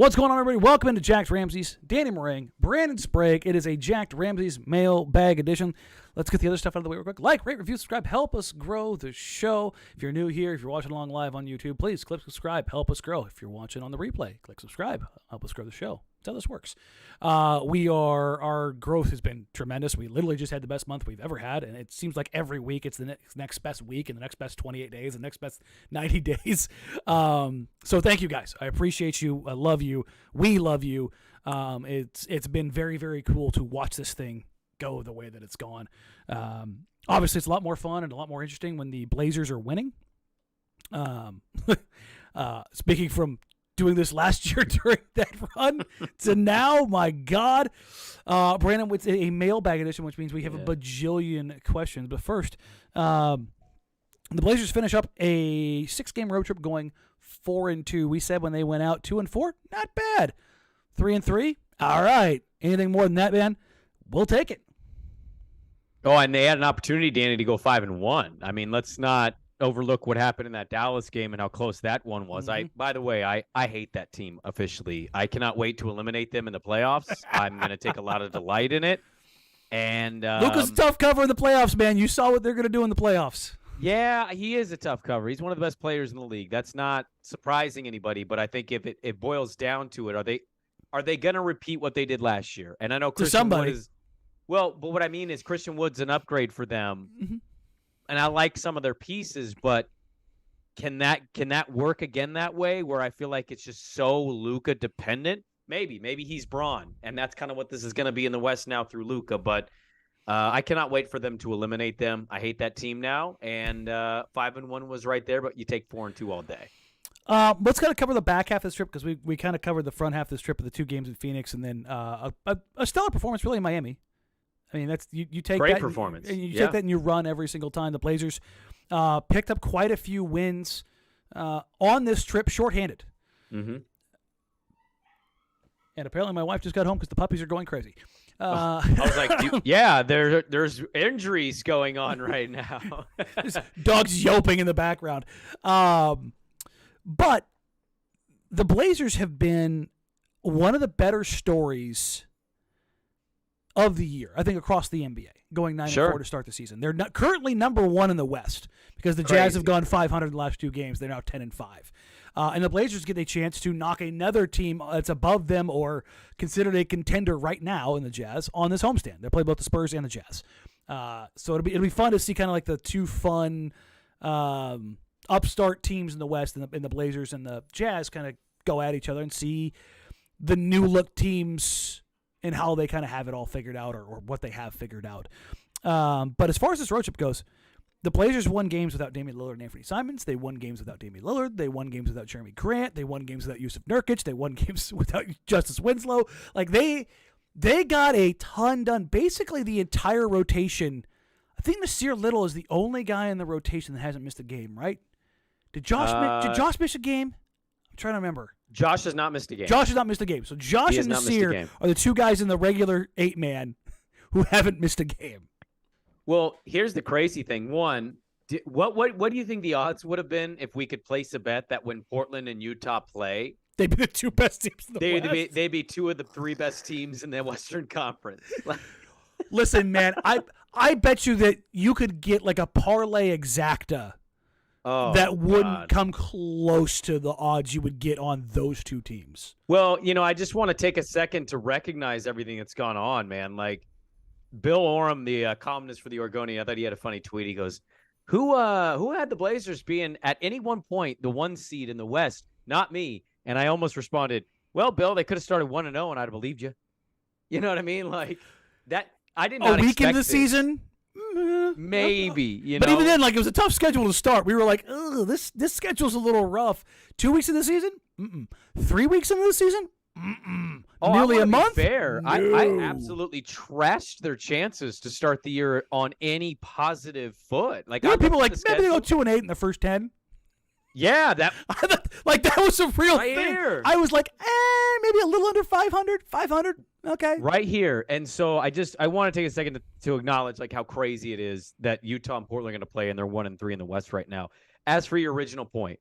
What's going on, everybody? Welcome into Jacked Ramsays. Danny Marang, Brandon Sprague. It is a Jacked Ramsays Mail Bag edition. Let's get the other stuff out of the way real quick. Like, rate, review, subscribe. Help us grow the show. If you're new here, if you're watching along live on YouTube, please click subscribe. Help us grow. If you're watching on the replay, click subscribe. Help us grow the show. That's how this works. Our growth has been tremendous. We literally just had the best month we've ever had, and it seems like every week it's the next best week and the next best 28 days, the next best 90 days. So thank you guys. I appreciate you. I love you. We love you. It's been very, very cool to watch this thing go the way that it's gone. Obviously, it's a lot more fun and a lot more interesting when the Blazers are winning. Speaking from doing this last year during that run to now, my God. Brandon, with a mailbag edition, which means we have a bajillion questions. But first, the Blazers finish up a 6-game road trip going 4-2. We said when they went out 2-4, not bad. 3-3, all right. Anything more than that, man, we'll take it. Oh, and they had an opportunity, Danny, to go 5-1. I mean, let's not overlook what happened in that Dallas game and how close that one was. By the way, I hate that team officially. I cannot wait to eliminate them in the playoffs. I'm going to take a lot of delight in it. And Luka's a tough cover in the playoffs, man. You saw what they're going to do in the playoffs. Yeah, he is a tough cover. He's one of the best players in the league. That's not surprising anybody, but I think if it boils down to it, are they going to repeat what they did last year? And I know Christian Wood is but what I mean is Christian Wood's an upgrade for them. Mm-hmm. And I like some of their pieces, but can that work again that way where I feel like it's just so Luka dependent? Maybe he's Braun, and that's kind of what this is going to be in the West now through Luka. But I cannot wait for them to eliminate them. I hate that team now, and 5-1 was right there, but you take 4-2 all day. Let's kind of cover the back half of this trip because we kind of covered the front half of this trip of the 2 games in Phoenix, and then a stellar performance really in Miami. I mean, that's you take great that performance. And you take that and you run every single time. The Blazers picked up quite a few wins on this trip, shorthanded. Mm-hmm. And apparently, my wife just got home because the puppies are going crazy. I was like, there's injuries going on right now. Dogs yelping in the background. But the Blazers have been one of the better stories of the year, I think, across the NBA, going 9-4 to start the season. They're not currently number 1 in the West because the Jazz have gone 500 in the last 2 games. They're now 10-5. And the Blazers get a chance to knock another team that's above them or considered a contender right now in the Jazz on this homestand. They play both the Spurs and the Jazz. So it'll be fun to see kind of like the 2 fun upstart teams in the West and the Blazers and the Jazz kind of go at each other and see the new look teams and how they kind of have it all figured out or what they have figured out. But as far as this road trip goes, the Blazers won games without Damian Lillard and Anthony Simons. They won games without Damian Lillard. They won games without Jerami Grant. They won games without Jusuf Nurkic. They won games without Justice Winslow. Like they got a ton done. Basically, the entire rotation. I think Nasir Little is the only guy in the rotation that hasn't missed a game, right? Did Josh miss a game? I'm trying to remember. Josh has not missed a game. So Josh and Nasir are the 2 guys in the regular 8-man who haven't missed a game. Well, here's the crazy thing. One, what do you think the odds would have been if we could place a bet that when Portland and Utah play, they'd be the 2 best teams in the West? They'd be 2 of the 3 best teams in the Western Conference. Listen, man, I bet you that you could get like a parlay exacta that wouldn't come close to the odds you would get on those 2 teams. Well, I just want to take a second to recognize everything that's gone on, man. Like Bill Oram, the columnist for the Oregonian, I thought he had a funny tweet. He goes, who had the Blazers being at any one point the 1 seed in the West? Not me. And I almost responded, well, Bill, they could have started 1-0 and I'd have believed you. You know what I mean? Like that. I did not expect a week into the this. Season. Maybe, but even then, like, it was a tough schedule to start. We were like, "Ugh, this schedule's a little rough." 2 weeks in the season, 3 weeks into the season, nearly a month. Fair, no. I absolutely trashed their chances to start the year on any positive foot. Like, people like maybe they go 2-8 in the first 10. Yeah, that like that was a real thing. Here. I was like, maybe a little under 500. Okay. Right here. And so I want to take a second to acknowledge like how crazy it is that Utah and Portland are going to play and they're 1-3 in the West right now. As for your original point,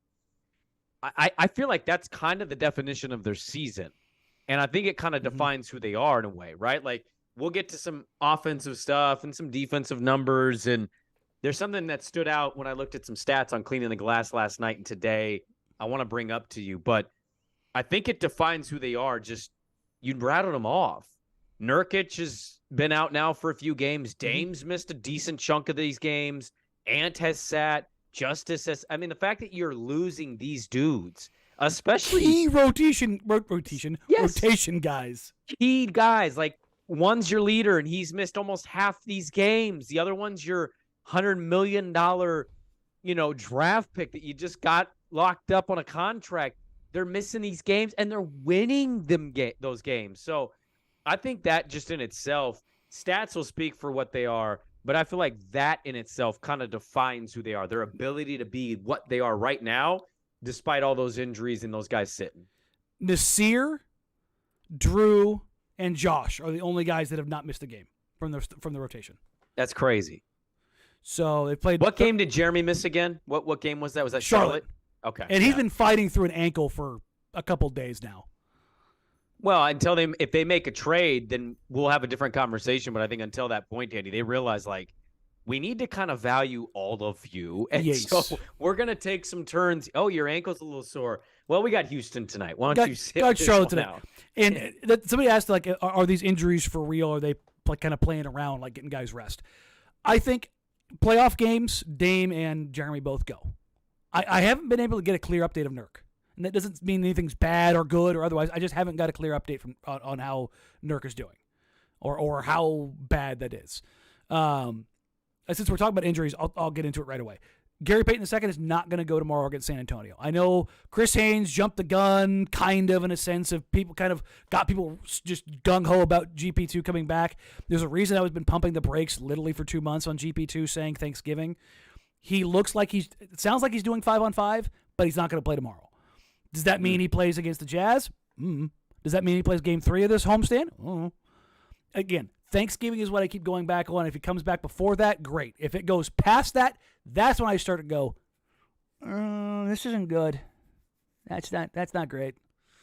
I feel like that's kind of the definition of their season. And I think it kind of defines who they are in a way, right? Like, we'll get to some offensive stuff and some defensive numbers. And there's something that stood out when I looked at some stats on cleaning the glass last night and today I want to bring up to you. But I think it defines who they are. Just, you rattled them off. Nurkic has been out now for a few games. Dame's missed a decent chunk of these games. Ant has sat. Justice has. I mean, the fact that you're losing these dudes, especially key rotation guys. Key guys. Like, one's your leader, and he's missed almost half these games. The other one's your $100 million, draft pick that you just got locked up on a contract. They're missing these games, and they're winning those games. So I think that just in itself, stats will speak for what they are, but I feel like that in itself kind of defines who they are, their ability to be what they are right now, despite all those injuries and those guys sitting. Nasir, Drew, and Josh are the only guys that have not missed a game from the rotation. That's crazy. So they played. What game did Jerami miss again? What game was that? Was that Charlotte? Okay. And he's been fighting through an ankle for a couple days now. Well, until if they make a trade, then we'll have a different conversation. But I think until that point, Andy, they realize, like, we need to kind of value all of you. And so we're going to take some turns. Oh, your ankle's a little sore. Well, we got Houston tonight. Why don't you sit got Charlotte tonight? Out? And somebody asked, like, are these injuries for real? Or are they kind of playing around, like getting guys rest? I think playoff games, Dame and Jerami both go. I haven't been able to get a clear update of Nurk. And that doesn't mean anything's bad or good or otherwise. I just haven't got a clear update on how Nurk is doing or how bad that is. Since we're talking about injuries, I'll get into it right away. Gary Payton II is not going to go tomorrow against San Antonio. I know Chris Haynes jumped the gun, kind of, in a sense of people kind of got people just gung-ho about GP2 coming back. There's a reason I've been pumping the brakes literally for 2 months on GP2 saying Thanksgiving. He looks like it sounds like he's doing 5-on-5, but he's not going to play tomorrow. Does that mean he plays against the Jazz? Does that mean he plays Game 3 of this homestand? Again, Thanksgiving is what I keep going back on. If he comes back before that, great. If it goes past that, that's when I start to go, this isn't good. That's not great.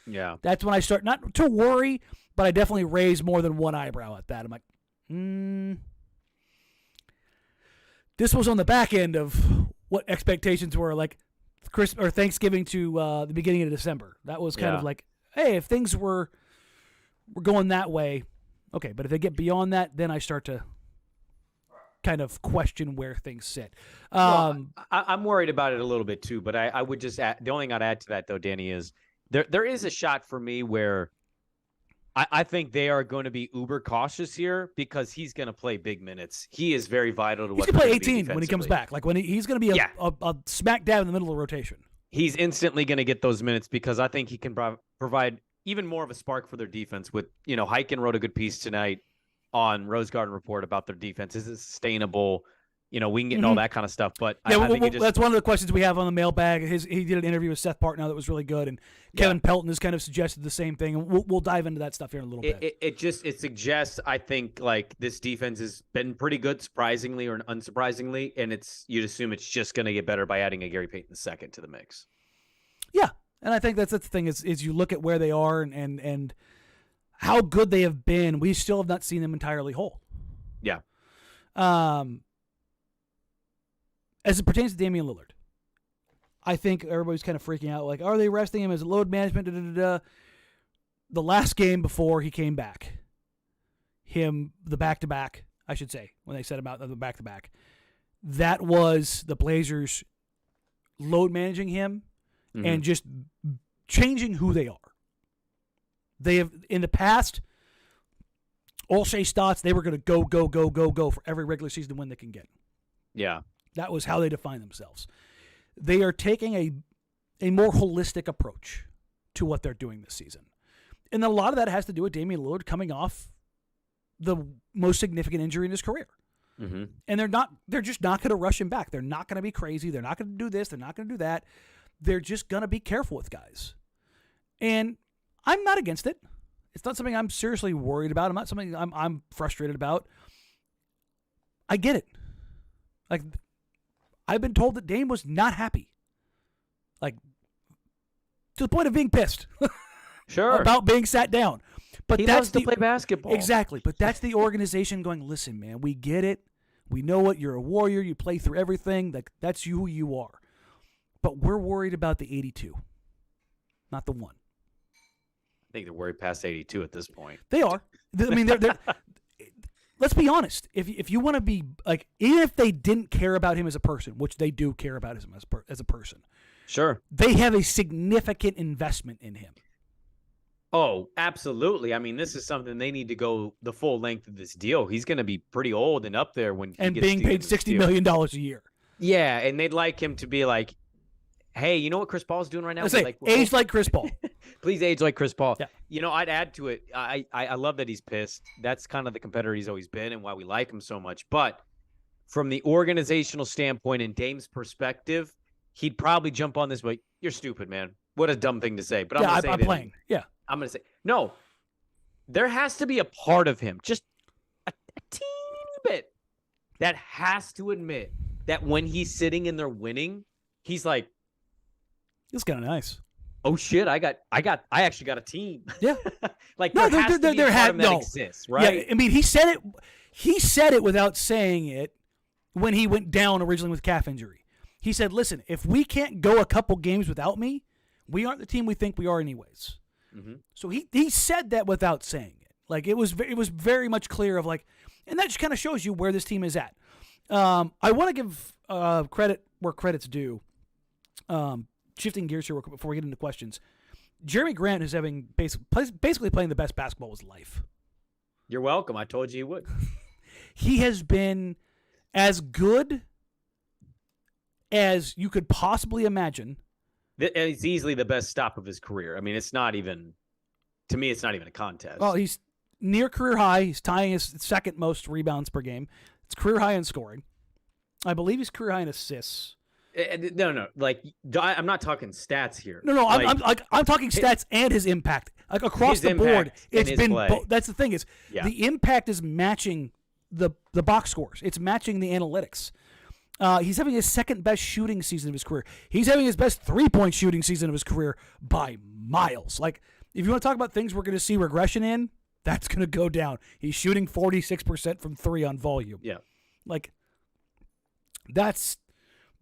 Yeah. That's when I start not to worry, but I definitely raise more than one eyebrow at that. I'm like, this was on the back end of what expectations were, like Christmas or Thanksgiving to the beginning of December. That was kind of like, hey, if things were going that way, okay. But if they get beyond that, then I start to kind of question where things sit. I'm worried about it a little bit too, but I would just add, the only thing I'd add to that though, Danny, is there is a shot for me where I think they are going to be uber cautious here because he's going to play big minutes. He is very vital to what he's going to play 18 when he comes back. Like when he's going to be a smack dab in the middle of the rotation. He's instantly going to get those minutes because I think he can provide even more of a spark for their defense. With Heiken wrote a good piece tonight on Rose Garden Report about their defense. Is it sustainable? We can get into all that kind of stuff. But I think that's one of the questions we have on the mailbag. He did an interview with Seth Partnow that was really good, and Kevin Pelton has kind of suggested the same thing. And we'll dive into that stuff here in a little bit. It suggests, I think, like this defense has been pretty good, surprisingly or unsurprisingly, and you'd assume it's just going to get better by adding a Gary Payton II to the mix. Yeah, and I think that's the thing is you look at where they are and how good they have been. We still have not seen them entirely whole. Yeah. As it pertains to Damian Lillard, I think everybody's kind of freaking out. Like, are they resting him as load management? The last game before he came back, the back-to-back, I should say, when they said about the back-to-back, that was the Blazers load managing him and just changing who they are. They have, in the past, all Shea Stotts, they were going to go for every regular season win they can get. Yeah. That was how they define themselves. They are taking a more holistic approach to what they're doing this season. And a lot of that has to do with Damian Lillard coming off the most significant injury in his career. Mm-hmm. And they're just not going to rush him back. They're not going to be crazy. They're not going to do this. They're not going to do that. They're just going to be careful with guys. And I'm not against it. It's not something I'm seriously worried about. I'm not something I'm frustrated about. I get it. Like, I've been told that Dame was not happy. Like, to the point of being pissed. Sure. About being sat down. But he that's loves to play basketball. Exactly. But that's the organization going, listen, man, we get it. We know what you're a warrior. You play through everything. That's who you are. But we're worried about the 82, not the 1. I think they're worried past 82 at this point. They are. I mean, they're let's be honest. If you want to be like, even if they didn't care about him as a person, which they do care about him as a person, sure, they have a significant investment in him. Oh, absolutely. I mean, this is something they need to go the full length of this deal. He's going to be pretty old and up there when he gets being paid $60 million a year. Yeah, and they'd like him to be like, hey, you know what Chris Paul's doing right now? Age like Chris Paul. Please age like Chris Paul. Yeah. I'd add to it. I love that he's pissed. That's kind of the competitor he's always been and why we like him so much. But from the organizational standpoint and Dame's perspective, he'd probably jump on this way. You're stupid, man. What a dumb thing to say. But I'm playing. Yeah. I'm going to say, no, there has to be a part of him, just a teeny bit, that has to admit that when he's sitting and they're winning, he's like, this is kind of nice. Oh shit! I actually got a team. Yeah, like there has to be a part of that exists, right? Yeah, I mean, he said it. He said it without saying it when he went down originally with calf injury. He said, "Listen, if we can't go a couple games without me, we aren't the team we think we are, anyways." Mm-hmm. So he said that without saying it. Like it was very much clear of like, and that just kind of shows you where this team is at. I want to give credit where credit's due. Shifting gears here real quick before we get into questions. Jerami Grant is having basically playing the best basketball of his life. You're welcome. I told you he would. He has been as good as you could possibly imagine. It's easily the best stop of his career. I mean, it's not even a contest. Well, he's near career high. He's tying his second most rebounds per game. It's career high in scoring. I believe he's career high in assists. No. Like, I'm not talking stats here. No. Like, I'm talking stats and his impact. Like across the board, it's been. That's the thing is, the impact is matching the box scores. It's matching the analytics. He's having his second best shooting season of his career. He's having his best 3-point shooting season of his career by miles. Like, if you want to talk about things we're going to see regression in, that's going to go down. He's shooting 46% from 3 on volume. Yeah. Like,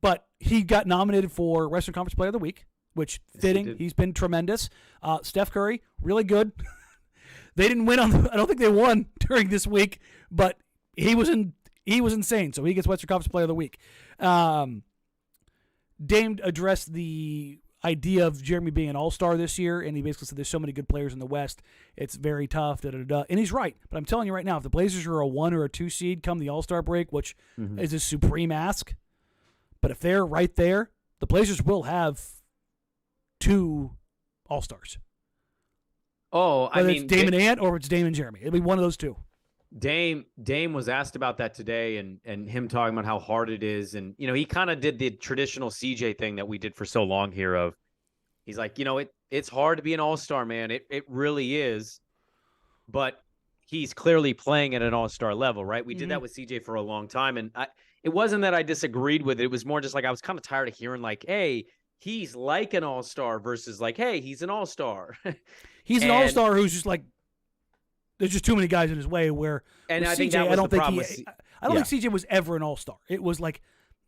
but he got nominated for Western Conference Player of the Week, which fitting. He's been tremendous. Steph Curry, really good. They didn't win I don't think they won during this week, but he was insane. So he gets Western Conference Player of the Week. Dame addressed the idea of Jerami being an all-star this year, and he basically said there's so many good players in the West, it's very tough, And he's right. But I'm telling you right now, if the Blazers are a 1 or a 2 seed come the all-star break, which is a supreme ask, but if they're right there, the Blazers will have 2 all-stars. Oh, Whether it's Dame and Ant or it's Dame and Jerami. It'll be one of those 2. Dame was asked about that today and him talking about how hard it is. And, he kind of did the traditional CJ thing that we did for so long here of, he's like, it's hard to be an all-star, man. It really is. But he's clearly playing at an all-star level, right? We did that with CJ for a long time. And it wasn't that I disagreed with it. It was more just like I was kind of tired of hearing like, hey, he's like an all-star versus like, hey, he's an all-star. He's an all-star who's just like, there's just too many guys in his way where and I CJ, think that was the problem. I don't think CJ was ever an all-star. It was like,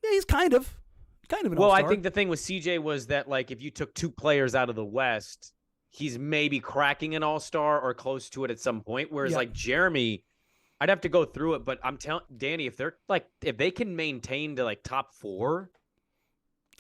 yeah, he's kind of an all-star. Well, I think the thing with CJ was that like if you took 2 players out of the West, he's maybe cracking an all-star or close to it at some point. Whereas like Jerami, I'd have to go through it, but I'm telling Danny, if they can maintain to like top 4,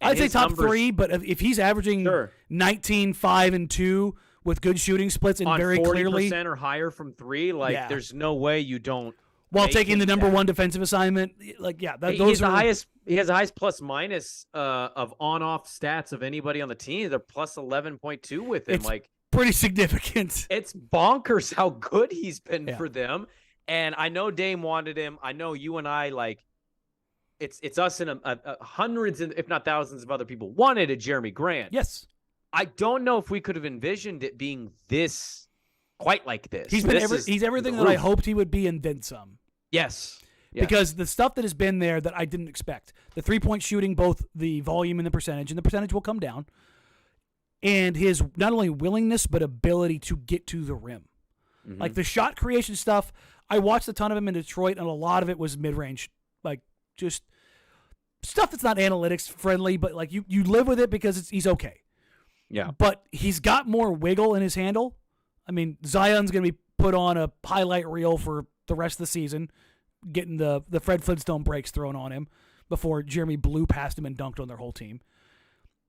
I'd say top 3, but if he's averaging 19, 5, and 2 with good shooting splits and on very 40% clearly or higher from 3, there's no way you don't. While taking the number 1 defensive assignment, he has the highest plus minus of on-off stats of anybody on the team. They're plus 11.2 with him. It's pretty significant. It's bonkers how good he's been for them. And I know Dame wanted him. I know you and I it's us and hundreds, if not thousands of other people wanted a Jerami Grant. Yes. I don't know if we could have envisioned it being quite like this. He's everything that I hoped he would be and then some. Yes. Because the stuff that has been there that I didn't expect, the 3-point shooting, both the volume and the percentage will come down. and his not only willingness but ability to get to the rim. Mm-hmm. Like the shot creation stuff, I watched a ton of him in Detroit, and a lot of it was mid-range, like just stuff that's not analytics friendly, but like you live with it because he's okay. Yeah. But he's got more wiggle in his handle. I mean, Zion's going to be put on a highlight reel for the rest of the season, getting the Fred Flintstone breaks thrown on him before Jeremy blew past him and dunked on their whole team.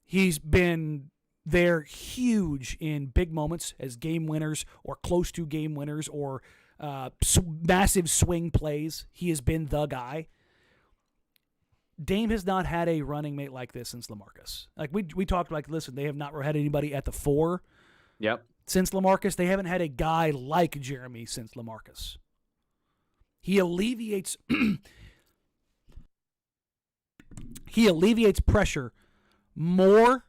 He's been there huge in big moments as game winners or close to game winners or massive swing plays. He has been the guy. Dame has not had a running mate like this since LaMarcus. Like we talked, like, listen, they have not had anybody at the 4. Yep. Since LaMarcus. They haven't had a guy like Jeremy since LaMarcus. He alleviates pressure more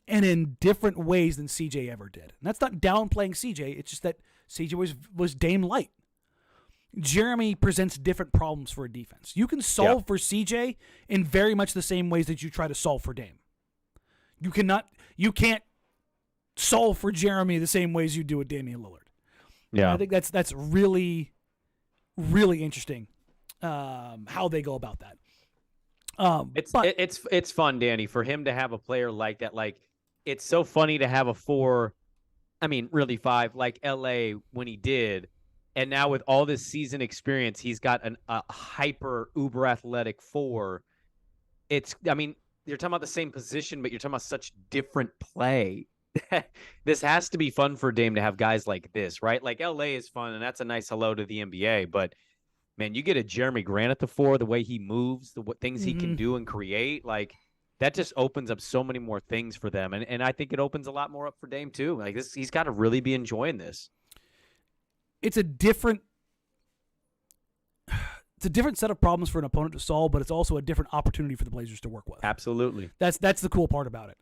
and in different ways than CJ ever did. And that's not downplaying CJ. It's just that CJ was Dame light. Jeremy presents different problems for a defense. You can solve for CJ in very much the same ways that you try to solve for Dame. You can't solve for Jeremy the same ways you do with Damian Lillard. Yeah. And I think that's really, really interesting how they go about that. It's fun, Danny, for him to have a player like that. Like, it's so funny to have a 4, I mean, really 5, like LA when he did. And now with all this season experience, he's got a hyper uber athletic 4. I mean, you're talking about the same position, but you're talking about such different play. This has to be fun for Dame to have guys like this, right? Like LA is fun, and that's a nice hello to the NBA. But man, you get a Jerami Grant at the 4, the way he moves, what things he can do and create, like that just opens up so many more things for them. And I think it opens a lot more up for Dame too. Like this, he's got to really be enjoying this. It's a different set of problems for an opponent to solve, but it's also a different opportunity for the Blazers to work with. Absolutely. That's the cool part about it.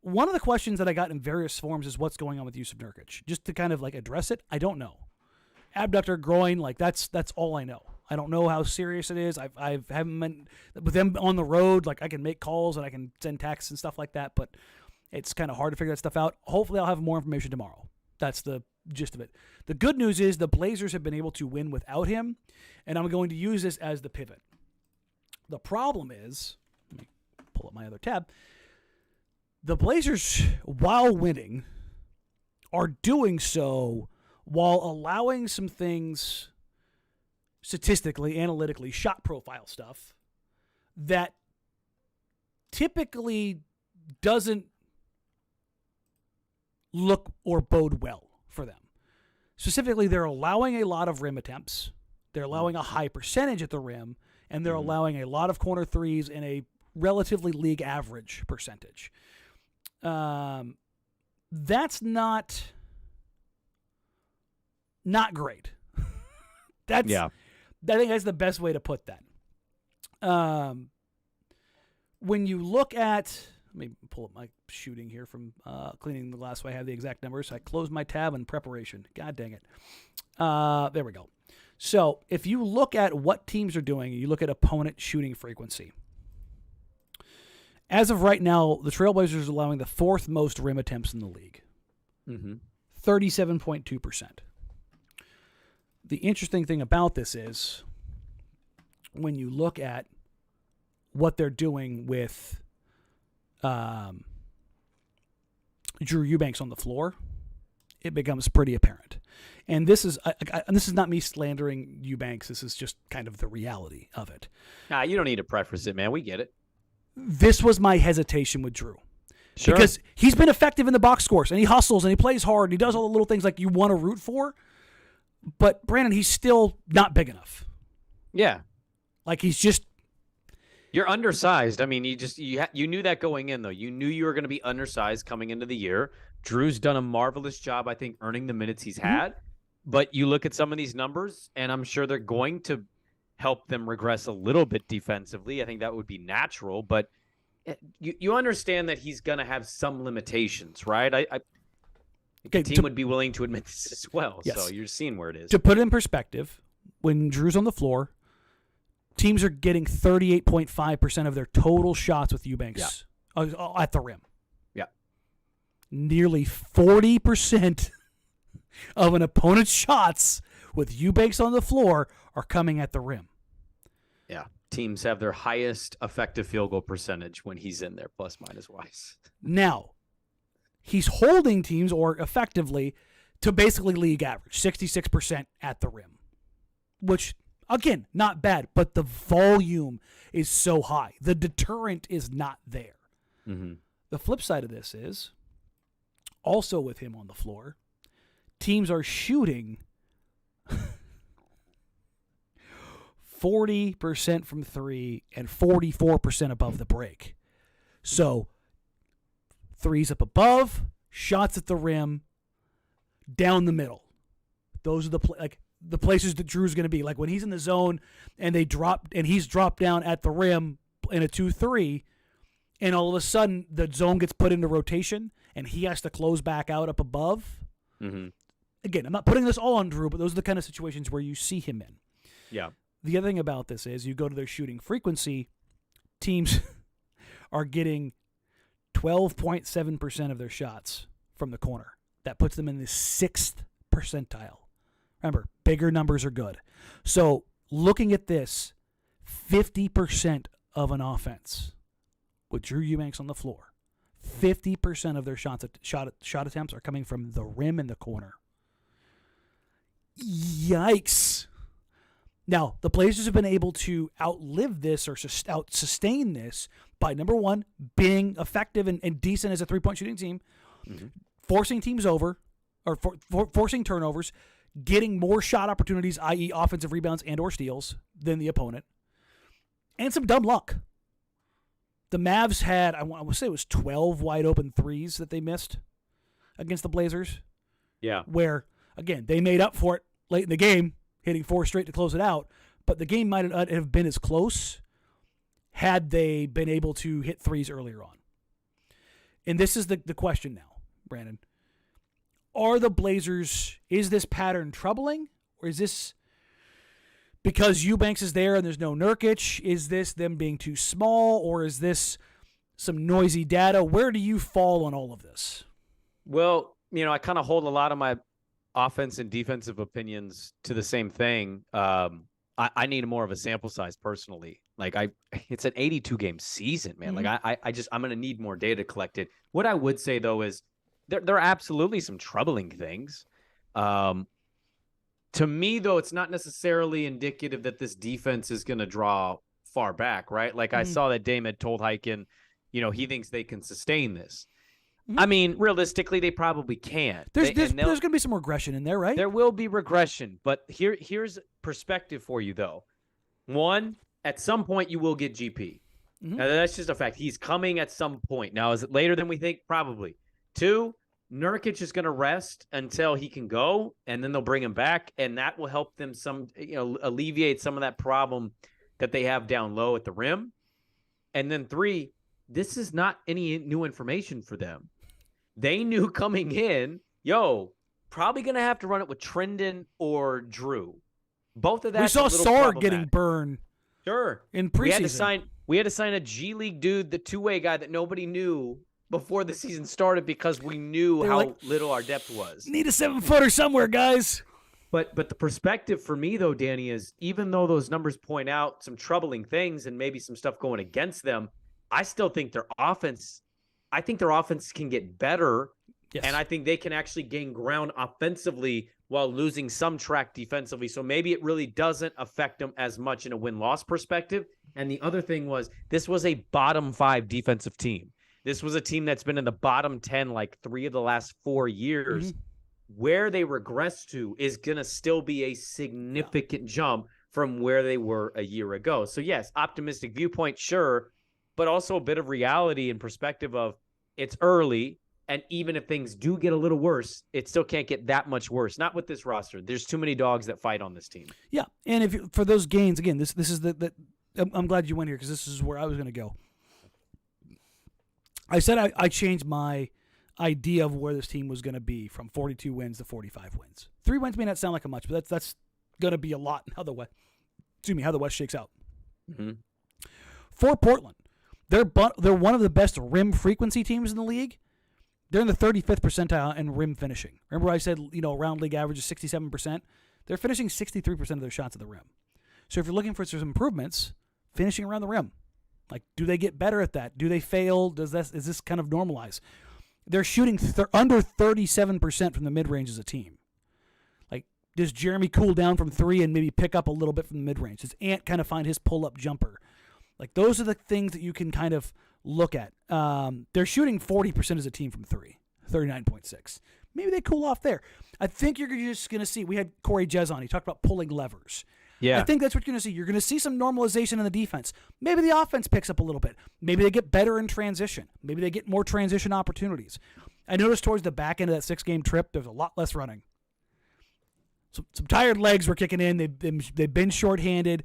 One of the questions that I got in various forms is what's going on with Jusuf Nurkic. Just to kind of like address it, I don't know. Abductor, groin, like that's all I know. I don't know how serious it is. I haven't been with them on the road. Like I can make calls and I can send texts and stuff like that, but it's kind of hard to figure that stuff out. Hopefully, I'll have more information tomorrow. That's the gist of it. The good news is the Blazers have been able to win without him, and I'm going to use this as the pivot. The problem is, let me pull up my other tab. The Blazers, while winning, are doing so while allowing some things statistically, analytically, shot profile stuff that typically doesn't look or bode well for them. Specifically, they're allowing a lot of rim attempts. They're allowing a high percentage at the rim, and they're allowing a lot of corner threes in a relatively league average percentage. That's not great. I think that's the best way to put that. When you look at, let me pull up my shooting here from cleaning the glass so I have the exact numbers. I closed my tab in preparation. God dang it. There we go. So if you look at what teams are doing, you look at opponent shooting frequency. As of right now, the Trailblazers are allowing the 4th most rim attempts in the league. 37.2%. The interesting thing about this is when you look at what they're doing with Drew Eubanks on the floor, it becomes pretty apparent. And this is not me slandering Eubanks. This is just kind of the reality of it. Nah, you don't need to preface it, man. We get it. This was my hesitation with Drew. Sure. Because he's been effective in the box scores, and he hustles, and he plays hard, and he does all the little things like you want to root for. But, Brandon, he's still not big enough. Yeah. Like, he's just... You're undersized. I mean, you knew that going in, though. You knew you were going to be undersized coming into the year. Drew's done a marvelous job, I think, earning the minutes he's had. But you look at some of these numbers, and I'm sure they're going to help them regress a little bit defensively. I think that would be natural. But you understand that he's going to have some limitations, right? I the team would be willing to admit this as well. Yes. So you're seeing where it is. To put it in perspective, when Drew's on the floor, teams are getting 38.5% of their total shots with Eubanks at the rim. Yeah. nearly 40% of an opponent's shots with Eubanks on the floor are coming at the rim. Yeah. Teams have their highest effective field goal percentage when he's in there, plus minus wise. Now, he's holding teams, or effectively, to basically league average, 66% at the rim. Which, again, not bad, but the volume is so high. The deterrent is not there. Mm-hmm. The flip side of this is, also with him on the floor, teams are shooting 40% from three and 44% above the break. So, threes up above, shots at the rim, down the middle. Those are the places that Drew's going to be. Like when he's in the zone and he's dropped down at the rim in a 2-3, and all of a sudden the zone gets put into rotation and he has to close back out up above. Mm-hmm. Again, I'm not putting this all on Drew, but those are the kind of situations where you see him in. Yeah. The other thing about this is you go to their shooting frequency, teams are getting 12.7% of their shots from the corner. That puts them in the 6th percentile. Remember, bigger numbers are good. So looking at this, 50% of an offense with Drew Eubanks on the floor, 50% of their shot attempts are coming from the rim and the corner. Yikes. Now, the Blazers have been able to outlive this or sustain this by, number one, being effective and decent as a three-point shooting team, forcing teams over, or forcing turnovers, getting more shot opportunities, i.e. offensive rebounds and or steals, than the opponent, and some dumb luck. The Mavs had, I want to say it was 12 wide-open threes that they missed against the Blazers. Yeah. Where, again, they made up for it late in the game, hitting 4 straight to close it out, but the game might have been as close had they been able to hit threes earlier on. And this is the question now, Brandon. Are the Blazers, is this pattern troubling, or is this because Eubanks is there and there's no Nurkic? Is this them being too small, or is this some noisy data? Where do you fall on all of this? Well, I kind of hold a lot of my offense and defensive opinions to the same thing. I need more of a sample size personally. Like it's an 82 game season, man. Mm-hmm. Like I'm going to need more data collected. What I would say though is there are absolutely some troubling things. To me though, it's not necessarily indicative that this defense is going to draw far back, right? Like I saw that Dame had told Hyken, he thinks they can sustain this. I mean, realistically, they probably can't. There's going to be some regression in there, right? There will be regression, but here's perspective for you, though. One, at some point, you will get GP. Now, that's just a fact. He's coming at some point. Now, is it later than we think? Probably. Two, Nurkic is going to rest until he can go, and then they'll bring him back, and that will help them alleviate some of that problem that they have down low at the rim. And then three, this is not any new information for them. They knew coming in, probably going to have to run it with Trendon or Drew. Both of that. We saw Sarr getting burned. Sure. In preseason. We had to sign a G League dude, the two-way guy that nobody knew before the season started because we knew how little our depth was. Need a 7-footer somewhere, guys. But the perspective for me, though, Danny, is even though those numbers point out some troubling things and maybe some stuff going against them, I still think their offense can get better. Yes. And I think they can actually gain ground offensively while losing some track defensively. So maybe it really doesn't affect them as much in a win-loss perspective. And the other thing was, this was a bottom 5 defensive team. This was a team that's been in the bottom 10 like 3 of the last 4 years. Where they regress to is going to still be a significant jump from where they were a year ago. So yes, optimistic viewpoint, sure, but also a bit of reality and perspective of it's early. And even if things do get a little worse, it still can't get that much worse. Not with this roster. There's too many dogs that fight on this team. Yeah, and for those gains, again, this is the I'm glad you went here because this is where I was going to go. I said I changed my idea of where this team was going to be from 42 wins to 45 wins. 3 wins may not sound like much, but that's going to be a lot. How the West shakes out. For Portland, they're one of the best rim frequency teams in the league. They're in the 35th percentile in rim finishing. Remember I said, around league average is 67%? They're finishing 63% of their shots at the rim. So if you're looking for some improvements, finishing around the rim. Like, do they get better at that? Do they fail? Is this kind of normalize? They're shooting under 37% from the mid-range as a team. Like, does Jerami cool down from 3 and maybe pick up a little bit from the mid-range? Does Ant kind of find his pull-up jumper? Like, those are the things that you can kind of look at. They're shooting 40% as a team from 3, 39.6. Maybe they cool off there. I think you're just going to see, we had Corey Jez on. He talked about pulling levers. Yeah. I think that's what you're going to see. You're going to see some normalization in the defense. Maybe the offense picks up a little bit. Maybe they get better in transition. Maybe they get more transition opportunities. I noticed towards the back end of that 6-game trip, there's a lot less running. Some tired legs were kicking in. They've been shorthanded.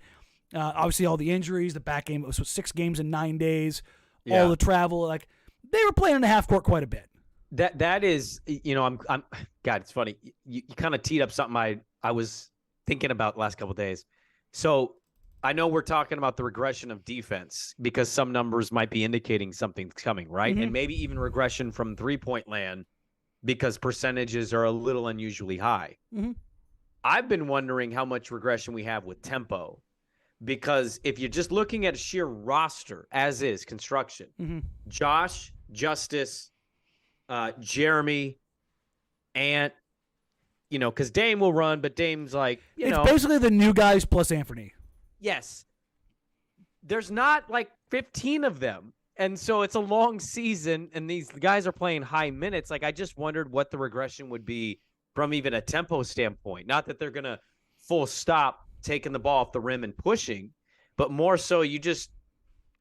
Obviously, all the injuries. The back game, it was 6 games in 9 days. Yeah. All the travel. Like, they were playing in the half court quite a bit. That is, I'm God, it's funny. You kind of teed up something I was thinking about the last couple of days. So I know we're talking about the regression of defense because some numbers might be indicating something's coming, right? Mm-hmm. And maybe even regression from 3-point land because percentages are a little unusually high. Mm-hmm. I've been wondering how much regression we have with tempo because if you're just looking at a sheer roster as is construction, mm-hmm. Josh, Justice, Jerami, Ant, because Dame will run, but Dame's like, it's basically the new guys plus Anthony. Yes. There's not like 15 of them. And so it's a long season, and these guys are playing high minutes. Like, I just wondered what the regression would be from even a tempo standpoint. Not that they're going to full stop taking the ball off the rim and pushing, but more so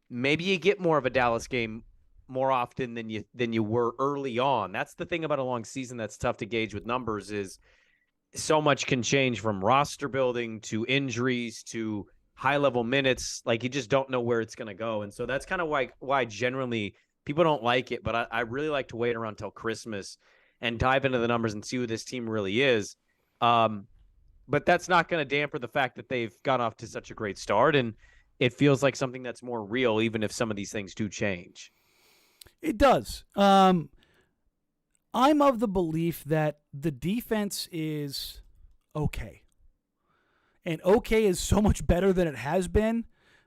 maybe you get more of a Dallas game more often than you were early on. That's the thing about a long season that's tough to gauge with numbers is so much can change from roster building to injuries to high-level minutes. Like, you just don't know where it's going to go. And so that's kind of why generally people don't like it, but I really like to wait around till Christmas and dive into the numbers and see who this team really is. But that's not going to damper the fact that they've got off to such a great start, and it feels like something that's more real, even if some of these things do change. It does. I'm of the belief that the defense is okay. And okay is so much better than it has been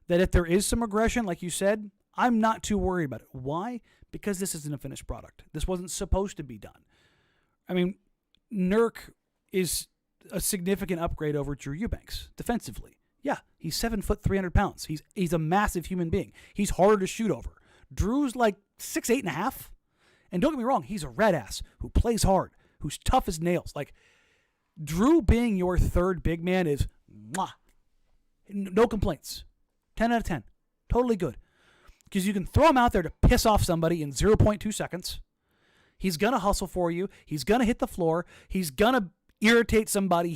that if there is some regression, like you said, I'm not too worried about it. Why? Because this isn't a finished product. This wasn't supposed to be done. I mean, Nurk is a significant upgrade over Drew Eubanks defensively. Yeah, he's 7 foot, 300 pounds. He's a massive human being. He's harder to shoot over. Drew's like 6'8.5". And don't get me wrong, he's a red ass who plays hard, who's tough as nails. Like, Drew being your third big man is no complaints. 10 out of 10. Totally good. Because you can throw him out there to piss off somebody in 0.2 seconds. He's going to hustle for you. He's going to hit the floor. He's going to irritate somebody.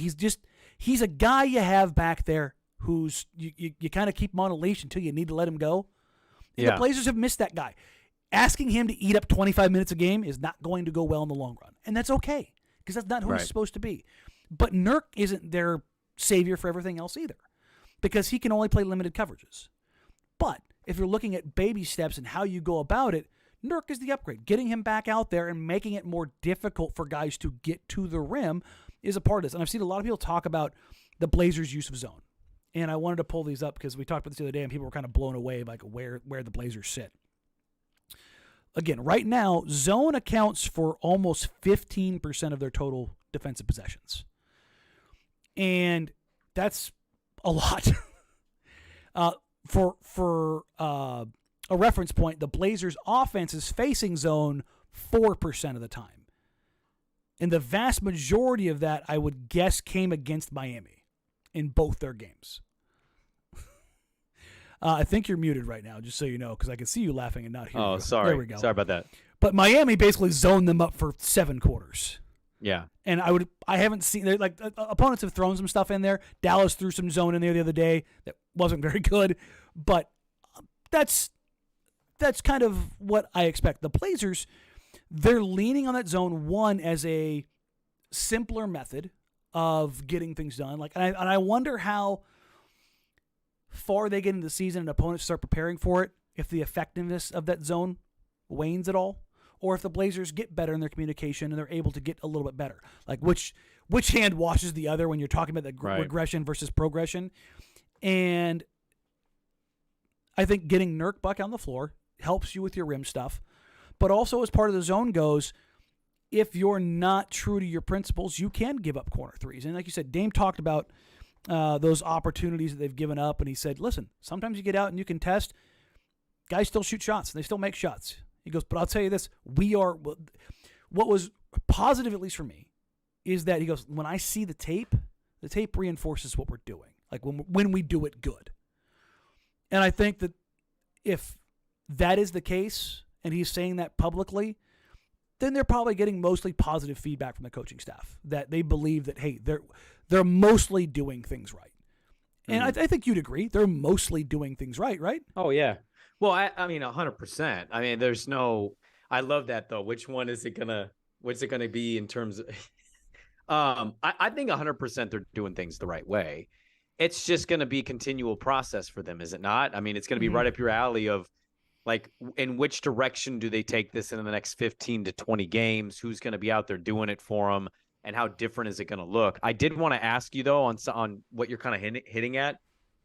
He's a guy you have back there who's, you kind of keep him on a leash until you need to let him go. And the Blazers have missed that guy. Asking him to eat up 25 minutes a game is not going to go well in the long run. And that's okay, because that's not who he's supposed to be. But Nurk isn't their savior for everything else either, because he can only play limited coverages. But if you're looking at baby steps and how you go about it, Nurk is the upgrade. Getting him back out there and making it more difficult for guys to get to the rim is a part of this. And I've seen a lot of people talk about the Blazers' use of zone. And I wanted to pull these up because we talked about this the other day and people were kind of blown away by where the Blazers sit. Again, right now, zone accounts for almost 15% of their total defensive possessions. And that's a lot. For a reference point, the Blazers' offense is facing zone 4% of the time. And the vast majority of that, I would guess, came against Miami in both their games. I think you're muted right now, just so you know, because I can see you laughing and not hearing you. Oh, sorry. There we go. Sorry about that. But Miami basically zoned them up for 7 quarters. Yeah. And I haven't seen, like, opponents have thrown some stuff in there. Dallas threw some zone in there the other day that wasn't very good. But that's kind of what I expect. The Blazers, they're leaning on that zone one as a simpler method of getting things done. Like, and I wonder how far they get into the season and opponents start preparing for it, if the effectiveness of that zone wanes at all, or if the Blazers get better in their communication and they're able to get a little bit better. Like which hand washes the other when you're talking about the regression versus progression. And I think getting Nurk back on the floor helps you with your rim stuff. But also as part of the zone goes, if you're not true to your principles, you can give up corner threes. And like you said, Dame talked about those opportunities that they've given up, and he said, listen, sometimes you get out and you can test. Guys still shoot shots. They still make shots. He goes, but I'll tell you this, what was positive, at least for me, is that he goes, when I see the tape reinforces what we're doing, like when we do it good. And I think that if that is the case, and he's saying that publicly, then they're probably getting mostly positive feedback from the coaching staff, that they believe that, hey, they're mostly doing things right. And I think you'd agree. They're mostly doing things right? Oh, yeah. Well, I mean, 100%. I mean, there's no – I love that, though. What's it going to be in terms of I think 100% they're doing things the right way. It's just going to be a continual process for them, is it not? I mean, it's going to be right up your alley of, like, in which direction do they take this in the next 15 to 20 games? Who's going to be out there doing it for them? And how different is it going to look? I did want to ask you, though, on what you're kind of hitting at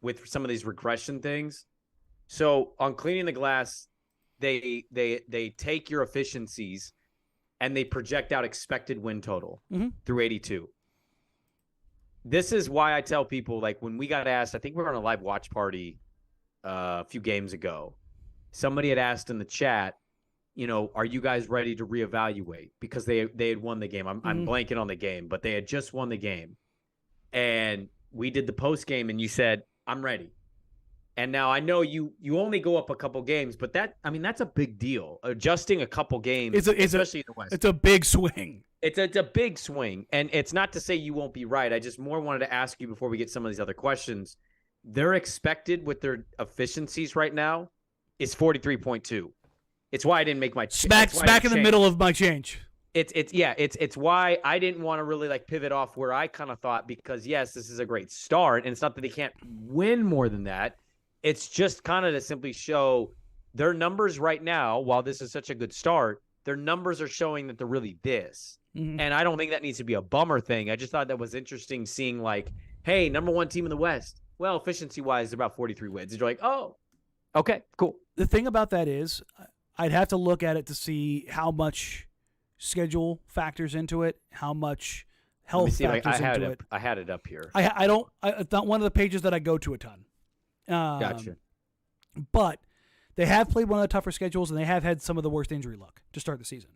with some of these regression things. So on cleaning the glass, they take your efficiencies and they project out expected win total through 82. This is why I tell people, like, when we got asked, I think we were on a live watch party a few games ago. Somebody had asked in the chat, are you guys ready to reevaluate? Because they had won the game. I'm blanking on the game, but they had just won the game. And we did the post game, and you said, I'm ready. And now I know you only go up a couple games, but that's a big deal. Adjusting a couple games, especially in the West. It's a big swing. It's a big swing. And it's not to say you won't be right. I just more wanted to ask you before we get some of these other questions. They're expected with their efficiencies right now is 43.2. It's why I didn't make my smack in the middle of my change. It's why I didn't want to really like pivot off where I kind of thought, because yes, this is a great start, and it's not that they can't win more than that. It's just kind of to simply show their numbers right now. While this is such a good start, their numbers are showing that they're really this. And I don't think that needs to be a bummer thing. I just thought that was interesting seeing, like, hey, number one team in the West. Well, efficiency wise, they're about 43 wins. And you're like, oh, okay, cool. The thing about that is, I'd have to look at it to see how much schedule factors into it, how much health factors into it. I had it up here. It's not one of the pages that I go to a ton. Gotcha. But they have played one of the tougher schedules, and they have had some of the worst injury luck to start the season.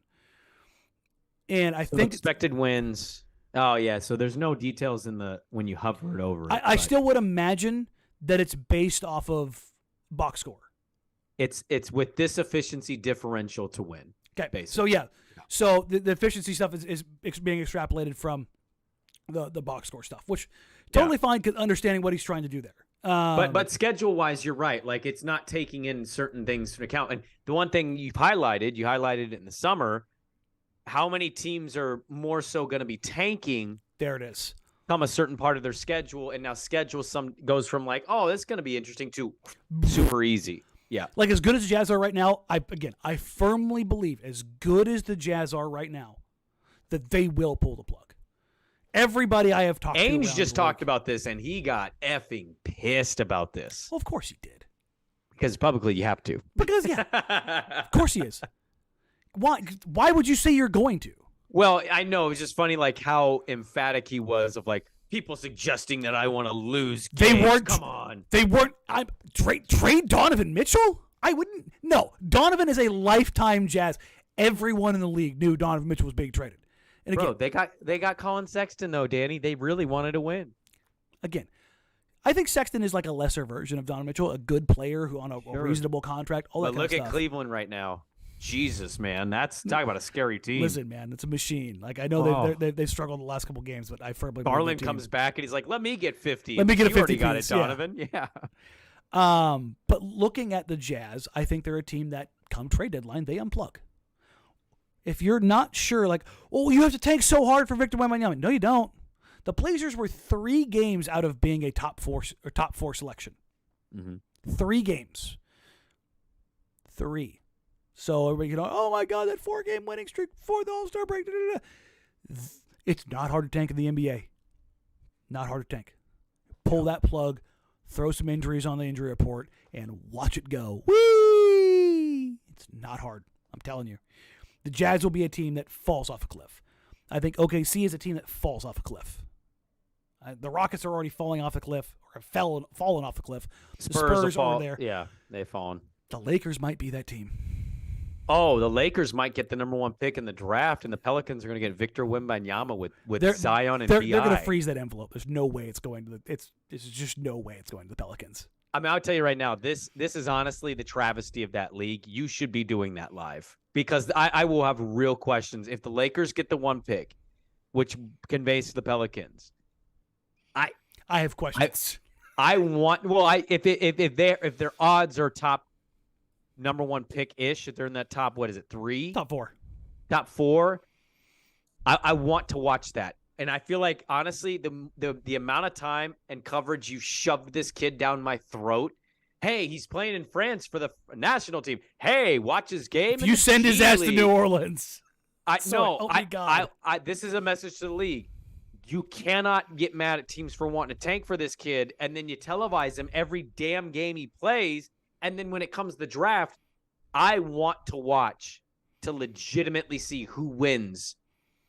And I think expected wins. Oh yeah, so there's no details when you hover it over. I still would imagine that it's based off of box score. It's with this efficiency differential to win. Okay, basically. So the efficiency stuff is being extrapolated from the box score stuff, which totally fine. Understanding what he's trying to do there. But schedule wise, you're right. Like, it's not taking in certain things to account. And the one thing you highlighted it in the summer. How many teams are more so going to be tanking? There it is. Come a certain part of their schedule, and now schedule goes from like, oh, this is going to be interesting to super easy. Yeah. Like, as good as the Jazz are right now, I firmly believe, as good as the Jazz are right now, that they will pull the plug. Everybody I have talked to. Ainge just talked about this, and he got effing pissed about this. Well, of course he did. Because publicly you have to. Because, of course he is. Why would you say you're going to? Well, I know. It was just funny, like, how emphatic he was of, like, people suggesting that I want to lose games. They weren't. Come on. They weren't. Trade Donovan Mitchell? I wouldn't. No. Donovan is a lifetime Jazz. Everyone in the league knew Donovan Mitchell was being traded. And again, they got Colin Sexton, though, Danny. They really wanted to win. Again, I think Sexton is like a lesser version of Donovan Mitchell, a good player who on a reasonable contract. All that but look at Cleveland right now. Jesus, man, talk about a scary team. Listen, man, it's a machine. Like, I know they've struggled the last couple games, but I firmly believe Garland comes back and he's like, "Let me get 50. Let me get a 50. You got it, Donovan." Yeah. But looking at the Jazz, I think they're a team that come trade deadline they unplug. If you're not sure, like, oh, you have to tank so hard for Victor Wembanyama. No, you don't. The Blazers were 3 games out of being a top four selection. 3 games. 3. So everybody, oh my God, that 4-game winning streak before the All-Star break. Da, da, da. It's not hard to tank in the NBA. Not hard to tank. Pull that plug, throw some injuries on the injury report, and watch it go. Whee! It's not hard. I'm telling you. The Jazz will be a team that falls off a cliff. I think OKC is a team that falls off a cliff. The Rockets are already falling off a cliff, or have fallen off a cliff. The Spurs are there. Yeah, they've fallen. The Lakers might be that team. Oh, the Lakers might get the number 1 pick in the draft, and the Pelicans are going to get Victor Wembanyama with Zion and They're BI. They're going to freeze that envelope. There's no way it's going to the. There's just no way it's going to the Pelicans. I mean, I'll tell you right now, this is honestly the travesty of that league. You should be doing that live, because I will have real questions if the Lakers get the 1 pick, which conveys to the Pelicans. I have questions. I want if their odds are top number 1 pick ish, if they're in that top, what is it, 3? Top 4. Top 4. I want to watch that. And I feel like, honestly, the amount of time and coverage you shoved this kid down my throat. Hey, he's playing in France for the national team. Hey, watch his game. If you send his ass to New Orleans. Oh my God. This is a message to the league. You cannot get mad at teams for wanting to tank for this kid, and then you televise him every damn game he plays. And then when it comes to the draft, I want to watch to legitimately see who wins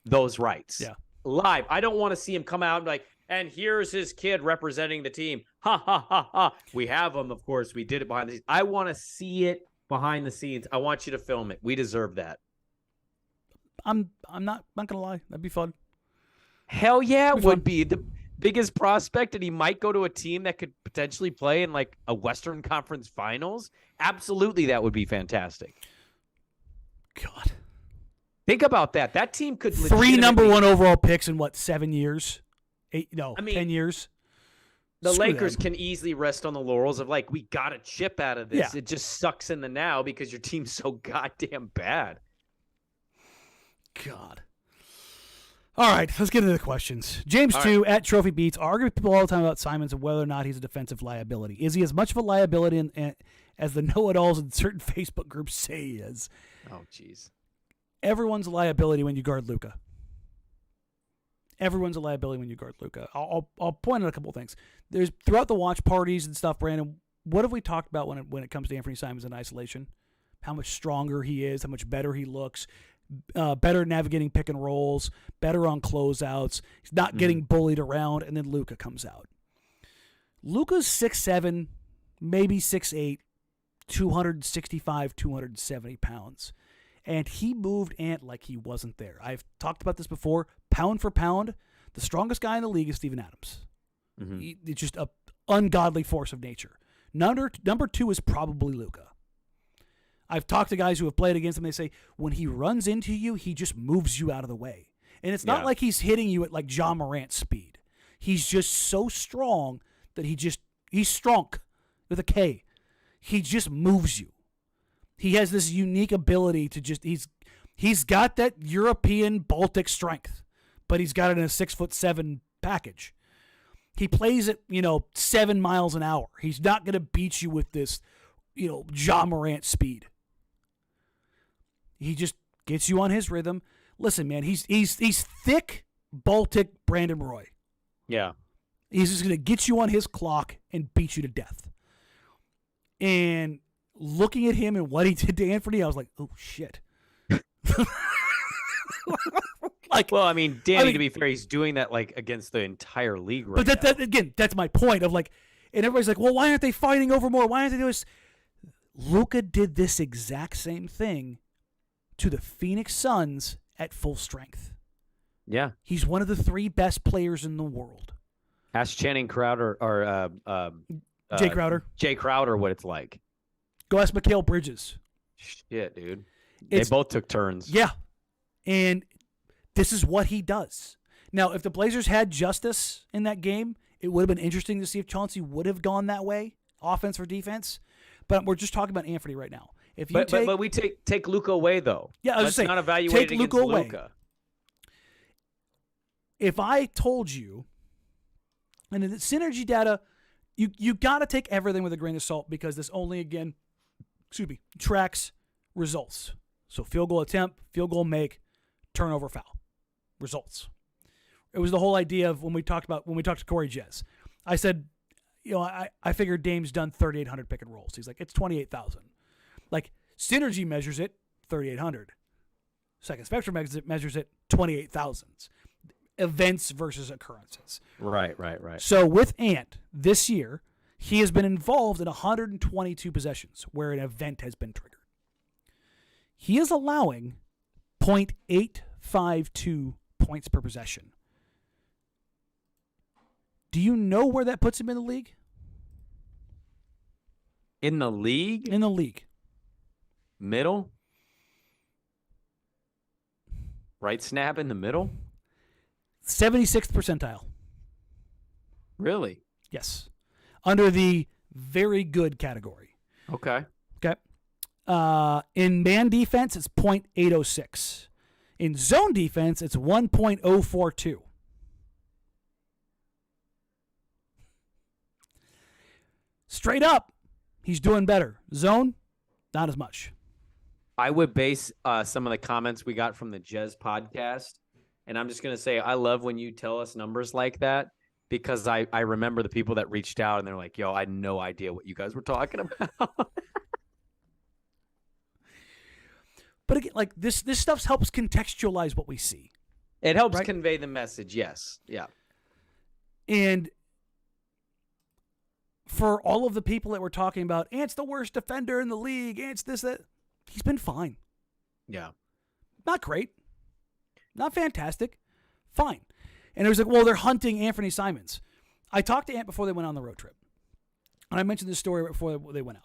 those rights. Yeah. Live. I don't want to see him come out and like, and here's his kid representing the team. Ha, ha, ha, ha. We have him, of course. We did it behind the scenes. I want to see it behind the scenes. I want you to film it. We deserve that. I'm not going to lie. That'd be fun. Hell yeah, it would be the biggest prospect, and he might go to a team that could potentially play in like a Western Conference Finals. Absolutely, that would be fantastic. God, think about that. That team could 3 number 1 overall picks in what, 7 years? 10 years. The Lakers can easily rest on the laurels of like, we got a chip out of this. Yeah. It just sucks in the now because your team's so goddamn bad. God. All right, let's get into the questions. James 2 at Trophy Beats arguing with people all the time about Simons and whether or not he's a defensive liability. Is he as much of a liability as the know-it-alls in certain Facebook groups say he is? Oh, jeez. Everyone's a liability when you guard Luka. Everyone's a liability when you guard Luka. I'll point out a couple of things. There's throughout the watch parties and stuff, Brandon. What have we talked about when it comes to Anthony Simons in isolation? How much stronger he is, how much better he looks. Better navigating pick and rolls, better on closeouts. He's not getting bullied around, and then Luka comes out. Luka's 6'7", maybe 6'8", 265, 270 pounds. And he moved Ant like he wasn't there. I've talked about this before. Pound for pound, the strongest guy in the league is Steven Adams. He's just an ungodly force of nature. Number 2 is probably Luka. I've talked to guys who have played against him. They say when he runs into you, he just moves you out of the way. And it's not like he's hitting you at like Ja Morant speed. He's just so strong that he's strong with a K. He just moves you. He has this unique ability to just, he's got that European Baltic strength, but he's got it in a 6'7" package. He plays at, 7 miles an hour. He's not going to beat you with this, Ja Morant speed. He just gets you on his rhythm. Listen, man, he's thick Baltic Brandon Roy. Yeah. He's just going to get you on his clock and beat you to death. And looking at him and what he did to Anthony, I was like, oh, shit. Danny, to be fair, he's doing that like against the entire league right now. But that's my point of like, and everybody's like, well, why aren't they fighting over more? Why aren't they doing this? Luka did this exact same thing to the Phoenix Suns at full strength. Yeah. He's one of the 3 best players in the world. Ask Channing Crowder or Jay Crowder. Jay Crowder what it's like. Go ask Mikal Bridges. Shit, dude. They both took turns. Yeah. And this is what he does. Now, if the Blazers had justice in that game, it would have been interesting to see if Chauncey would have gone that way, offense or defense. But we're just talking about Anthony right now. But we take Luka away, though. Yeah, I was Let's saying, not evaluate take against Luka away. Luka. If I told you, and the synergy data, you got to take everything with a grain of salt because this only, again, tracks results. So field goal attempt, field goal make, turnover, foul. Results. It was the whole idea of when we talked to Corey Jez. I said, I figured Dame's done 3,800 pick and rolls. He's like, it's 28,000. Like, Synergy measures it 3,800. Second Spectrum measures it 28,000. Events versus occurrences. Right. So with Ant this year, he has been involved in 122 possessions where an event has been triggered. He is allowing 0.852 points per possession. Do you know where that puts him in the league? In the league? In the league. Middle? Right snap in the middle? 76th percentile. Really? Yes. Under the very good category. Okay. In man defense, it's 0.806. In zone defense, it's 1.042. Straight up, he's doing better. Zone, not as much. I would base some of the comments we got from the Jez podcast, and I'm just going to say I love when you tell us numbers like that because I remember the people that reached out and they're like, yo, I had no idea what you guys were talking about. But again, like this stuff helps contextualize what we see. It helps convey the message, yes. Yeah. And for all of the people that were talking about, Ant's the worst defender in the league, Ant's this, that, he's been fine. Yeah. Not great. Not fantastic. Fine. And it was like, well, they're hunting Anthony Simons. I talked to Ant before they went on the road trip. And I mentioned this story before they went out.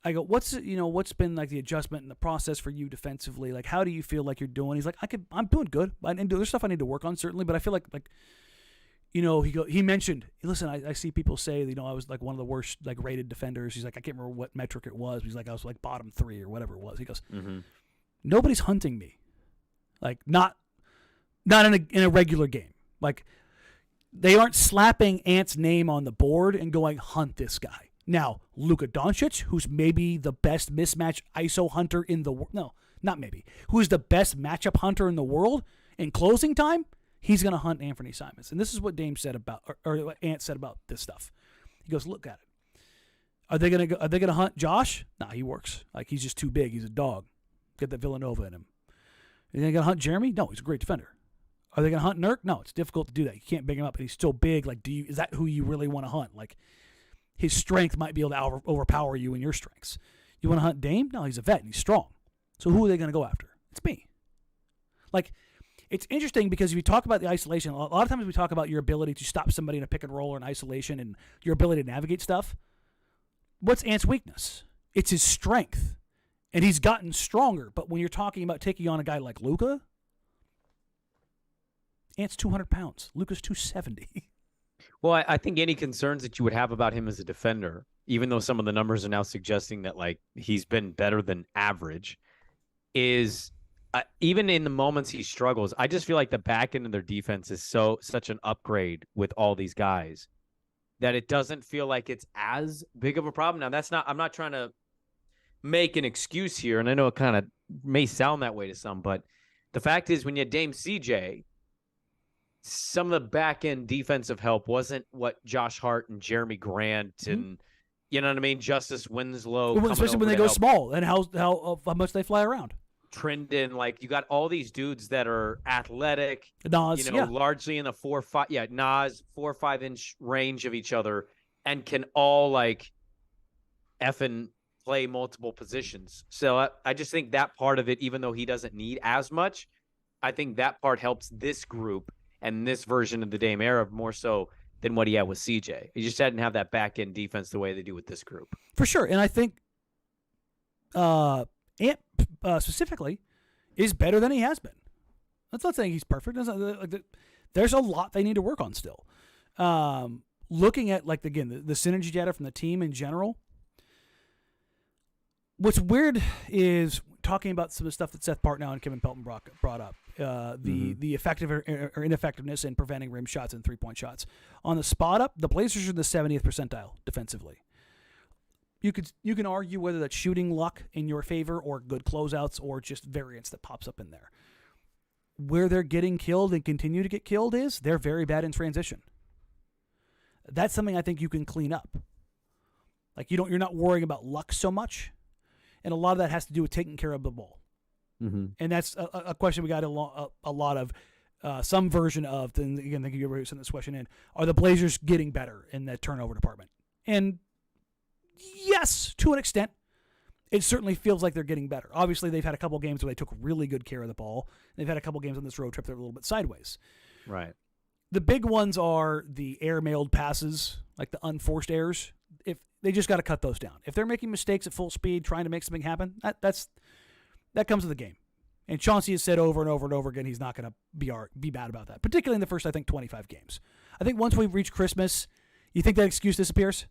I go, what's been like the adjustment and the process for you defensively? Like, how do you feel like you're doing? He's like, I'm doing good. And there's stuff I need to work on, certainly, but I feel like he mentioned, listen, I see people say, I was like one of the worst like rated defenders. He's like, I can't remember what metric it was. He's like, I was like bottom 3 or whatever it was. He goes, nobody's hunting me. Like not in a regular game. Like they aren't slapping Ant's name on the board and going, hunt this guy. Now, Luka Doncic, who's maybe the best mismatch ISO hunter in the world. No, not maybe. Who's the best matchup hunter in the world in closing time? He's going to hunt Anthony Simons. And this is what Dame said about, or what Ant said about this stuff. He goes, look at it. Are they going to hunt Josh? Nah, he works. Like, he's just too big. He's a dog. Get that Villanova in him. Are they going to hunt Jerami? No, he's a great defender. Are they going to hunt Nurk? No, it's difficult to do that. You can't big him up, and he's still big. Like, is that who you really want to hunt? Like, his strength might be able to overpower you in your strengths. You want to hunt Dame? No, he's a vet and he's strong. So who are they going to go after? It's me. Like, it's interesting because if you talk about the isolation, a lot of times we talk about your ability to stop somebody in a pick and roll or in isolation and your ability to navigate stuff. What's Ant's weakness? It's his strength. And he's gotten stronger. But when you're talking about taking on a guy like Luka, Ant's 200 pounds. Luka's 270. Well, I think any concerns that you would have about him as a defender, even though some of the numbers are now suggesting that like he's been better than average, is even in the moments he struggles, I just feel like the back end of their defense is such an upgrade with all these guys that it doesn't feel like it's as big of a problem. Now, I'm not trying to make an excuse here, and I know it kind of may sound that way to some, but the fact is when you had Dame CJ, some of the back-end defensive help wasn't what Josh Hart and Jerami Grant and, you know what I mean, Justice Winslow. Well, especially when they go small and how much they fly around. Trending, like, you got all these dudes that are athletic, Nas, largely in the 4 or 5 inch range of each other and can all, like, effing play multiple positions. So I just think that part of it, even though he doesn't need as much, I think that part helps this group and this version of the Dame era more so than what he had with CJ. He just didn't have that back end defense the way they do with this group. For sure. And I think Ant specifically is better than he has been. That's not saying he's perfect. There's a lot they need to work on still. Looking at, like, again, the synergy data from the team in general, what's weird is talking about some of the stuff that Seth Partnow and Kevin Pelton brought up. The effective or ineffectiveness in preventing rim shots and 3-point shots. On the spot up, the Blazers are in the 70th percentile defensively. You can argue whether that's shooting luck in your favor or good closeouts or just variance that pops up in there. Where they're getting killed and continue to get killed is they're very bad in transition. That's something I think you can clean up. Like you're not worrying about luck so much, and a lot of that has to do with taking care of the ball. Mm-hmm. And that's a question we got a lot of, some version of. And again, thank you for sending this question in. Are the Blazers getting better in the turnover department? And yes, to an extent. It certainly feels like they're getting better. Obviously, they've had a couple games where they took really good care of the ball. They've had a couple games on this road trip that were a little bit sideways. Right. The big ones are the air-mailed passes, like the unforced errors. If they just got to cut those down. If they're making mistakes at full speed, trying to make something happen, that comes with the game. And Chauncey has said over and over and over again he's not going to be bad about that, particularly in the first, I think, 25 games. I think once we reach Christmas, you think that excuse disappears?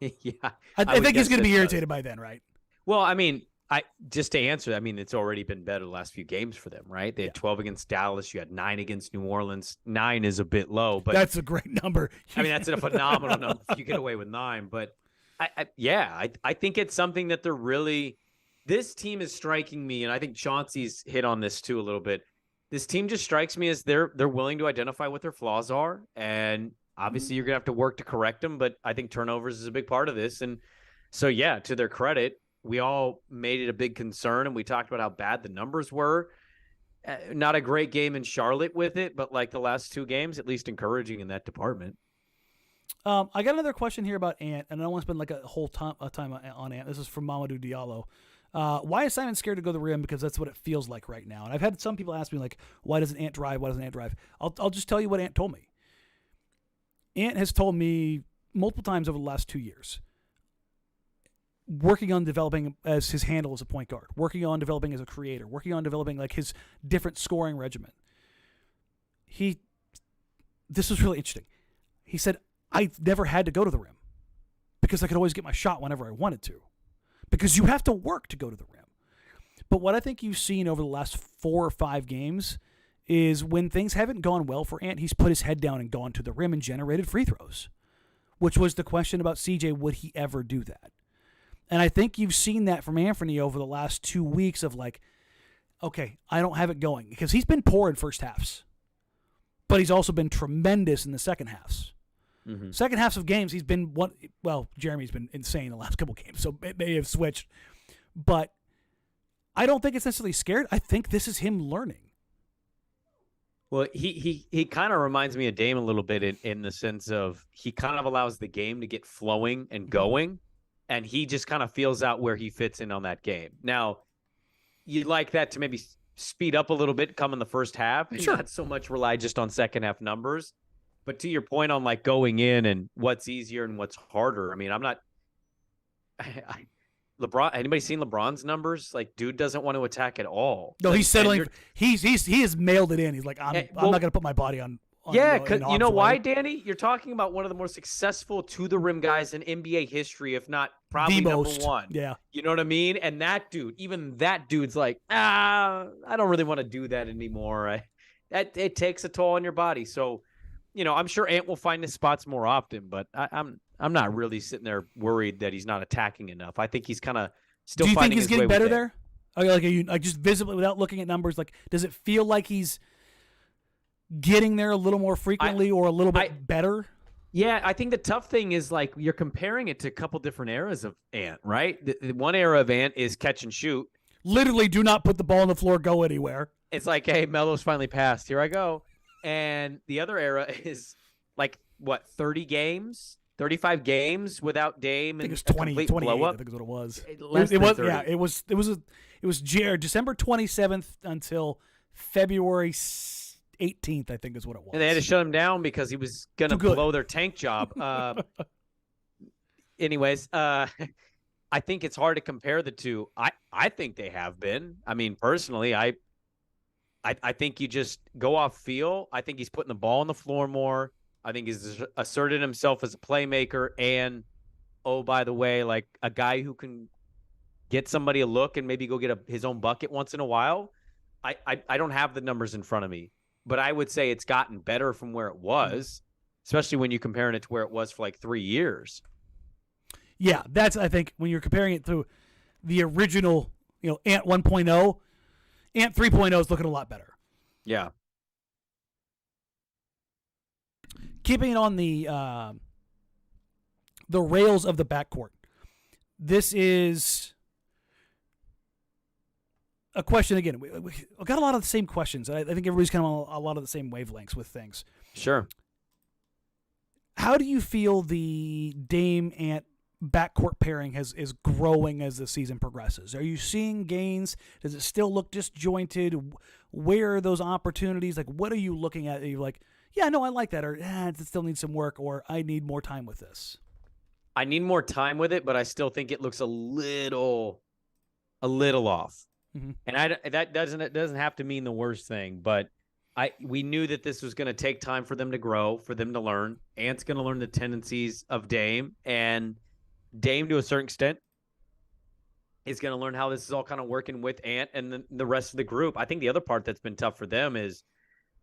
Yeah, I think he's going to be irritated by then, right? Well, I mean, just to answer, I mean, it's already been better the last few games for them, right? They had 12 against Dallas. You had 9 against New Orleans. 9 is a bit low, but that's a great number. I mean, that's a phenomenal number if you get away with 9. But I think it's something that they're really. This team is striking me, and I think Chauncey's hit on this too a little bit. This team just strikes me as they're willing to identify what their flaws are, and obviously, you're going to have to work to correct them, but I think turnovers is a big part of this. And so, yeah, to their credit, we all made it a big concern, and we talked about how bad the numbers were. Not a great game in Charlotte with it, but like the last 2 games, at least encouraging in that department. I got another question here about Ant, and I don't want to spend like a whole time on Ant. This is from Mamadou Diallo. Why is Simon scared to go to the rim? Because that's what it feels like right now. And I've had some people ask me, like, why doesn't Ant drive? Why doesn't Ant drive? I'll just tell you what Ant told me. Ant has told me multiple times over the last 2 years, working on developing as his handle as a point guard, working on developing as a creator, working on developing like his different scoring regimen. This was really interesting. He said, I never had to go to the rim because I could always get my shot whenever I wanted to, because you have to work to go to the rim. But what I think you've seen over the last 4 or 5 games is when things haven't gone well for Ant, he's put his head down and gone to the rim and generated free throws, which was the question about CJ, would he ever do that? And I think you've seen that from Anthony over the last 2 weeks of like, okay, I don't have it going, because he's been poor in first halves, but he's also been tremendous in the second halves. Mm-hmm. Second halves of games, he's been Jerami's been insane the last couple games, so it may have switched, but I don't think it's necessarily scared. I think this is him learning. Well, he kind of reminds me of Dame a little bit in the sense of he kind of allows the game to get flowing and going, and he just kind of feels out where he fits in on that game. Now, you'd like that to maybe speed up a little bit come in the first half and not so much rely just on second half numbers. But to your point on like going in and what's easier and what's harder, I mean, I'm not LeBron. Anybody seen LeBron's numbers? Like, dude doesn't want to attack at all. No, he's settling. He has mailed it in. He's like, I'm not going to put my body on. Yeah, you know why, Danny? You're talking about one of the more successful to the rim guys in NBA history, if not probably number one. Yeah, you know what I mean. And that dude, even that dude's like, I don't really want to do that anymore. It takes a toll on your body. So, you know, I'm sure Ant will find his spots more often, but I'm not really sitting there worried that he's not attacking enough. I think he's kind of still. Do you finding think he's getting better there? Like just visibly without looking at numbers, like does it feel like he's getting there a little more frequently or a little bit better? Yeah, I think the tough thing is like you're comparing it to a couple different eras of Ant, right? The one era of Ant is catch and shoot. Literally, do not put the ball on the floor, go anywhere. It's like, hey, Melo's finally passed. Here I go. And the other era is like, what, 30 games? 35 games without Dame, and I think it was 28, blow up. I think is what it was. It was. It was December 27th until February 18th, I think is what it was. And they had to shut him down because he was going to blow their tank job. Anyways, I think it's hard to compare the two. I think they have been. I mean, personally, I think you just go off feel. I think he's putting the ball on the floor more. I think he's asserted himself as a playmaker and, oh, by the way, like a guy who can get somebody a look and maybe go get his own bucket once in a while. I don't have the numbers in front of me, but I would say it's gotten better from where it was, especially when you're comparing it to where it was for like 3 years. Yeah, that's, I think, when you're comparing it to the original, Ant 1.0, Ant 3.0 is looking a lot better. Yeah. Keeping it on the rails of the backcourt, this is a question, again, we got a lot of the same questions. I think everybody's kind of on a lot of the same wavelengths with things. Sure. How do you feel the Dame-Ant backcourt pairing is growing as the season progresses? Are you seeing gains? Does it still look disjointed? Where are those opportunities? Like, what are you looking at? Are you like, yeah, no, I like that, or it still needs some work, or I need more time with this? I need more time with it, but I still think it looks a little off. Mm-hmm. And that doesn't have to mean the worst thing, but we knew that this was going to take time for them to grow, for them to learn. Ant's going to learn the tendencies of Dame, and Dame, to a certain extent, is going to learn how this is all kind of working with Ant and the rest of the group. I think the other part that's been tough for them is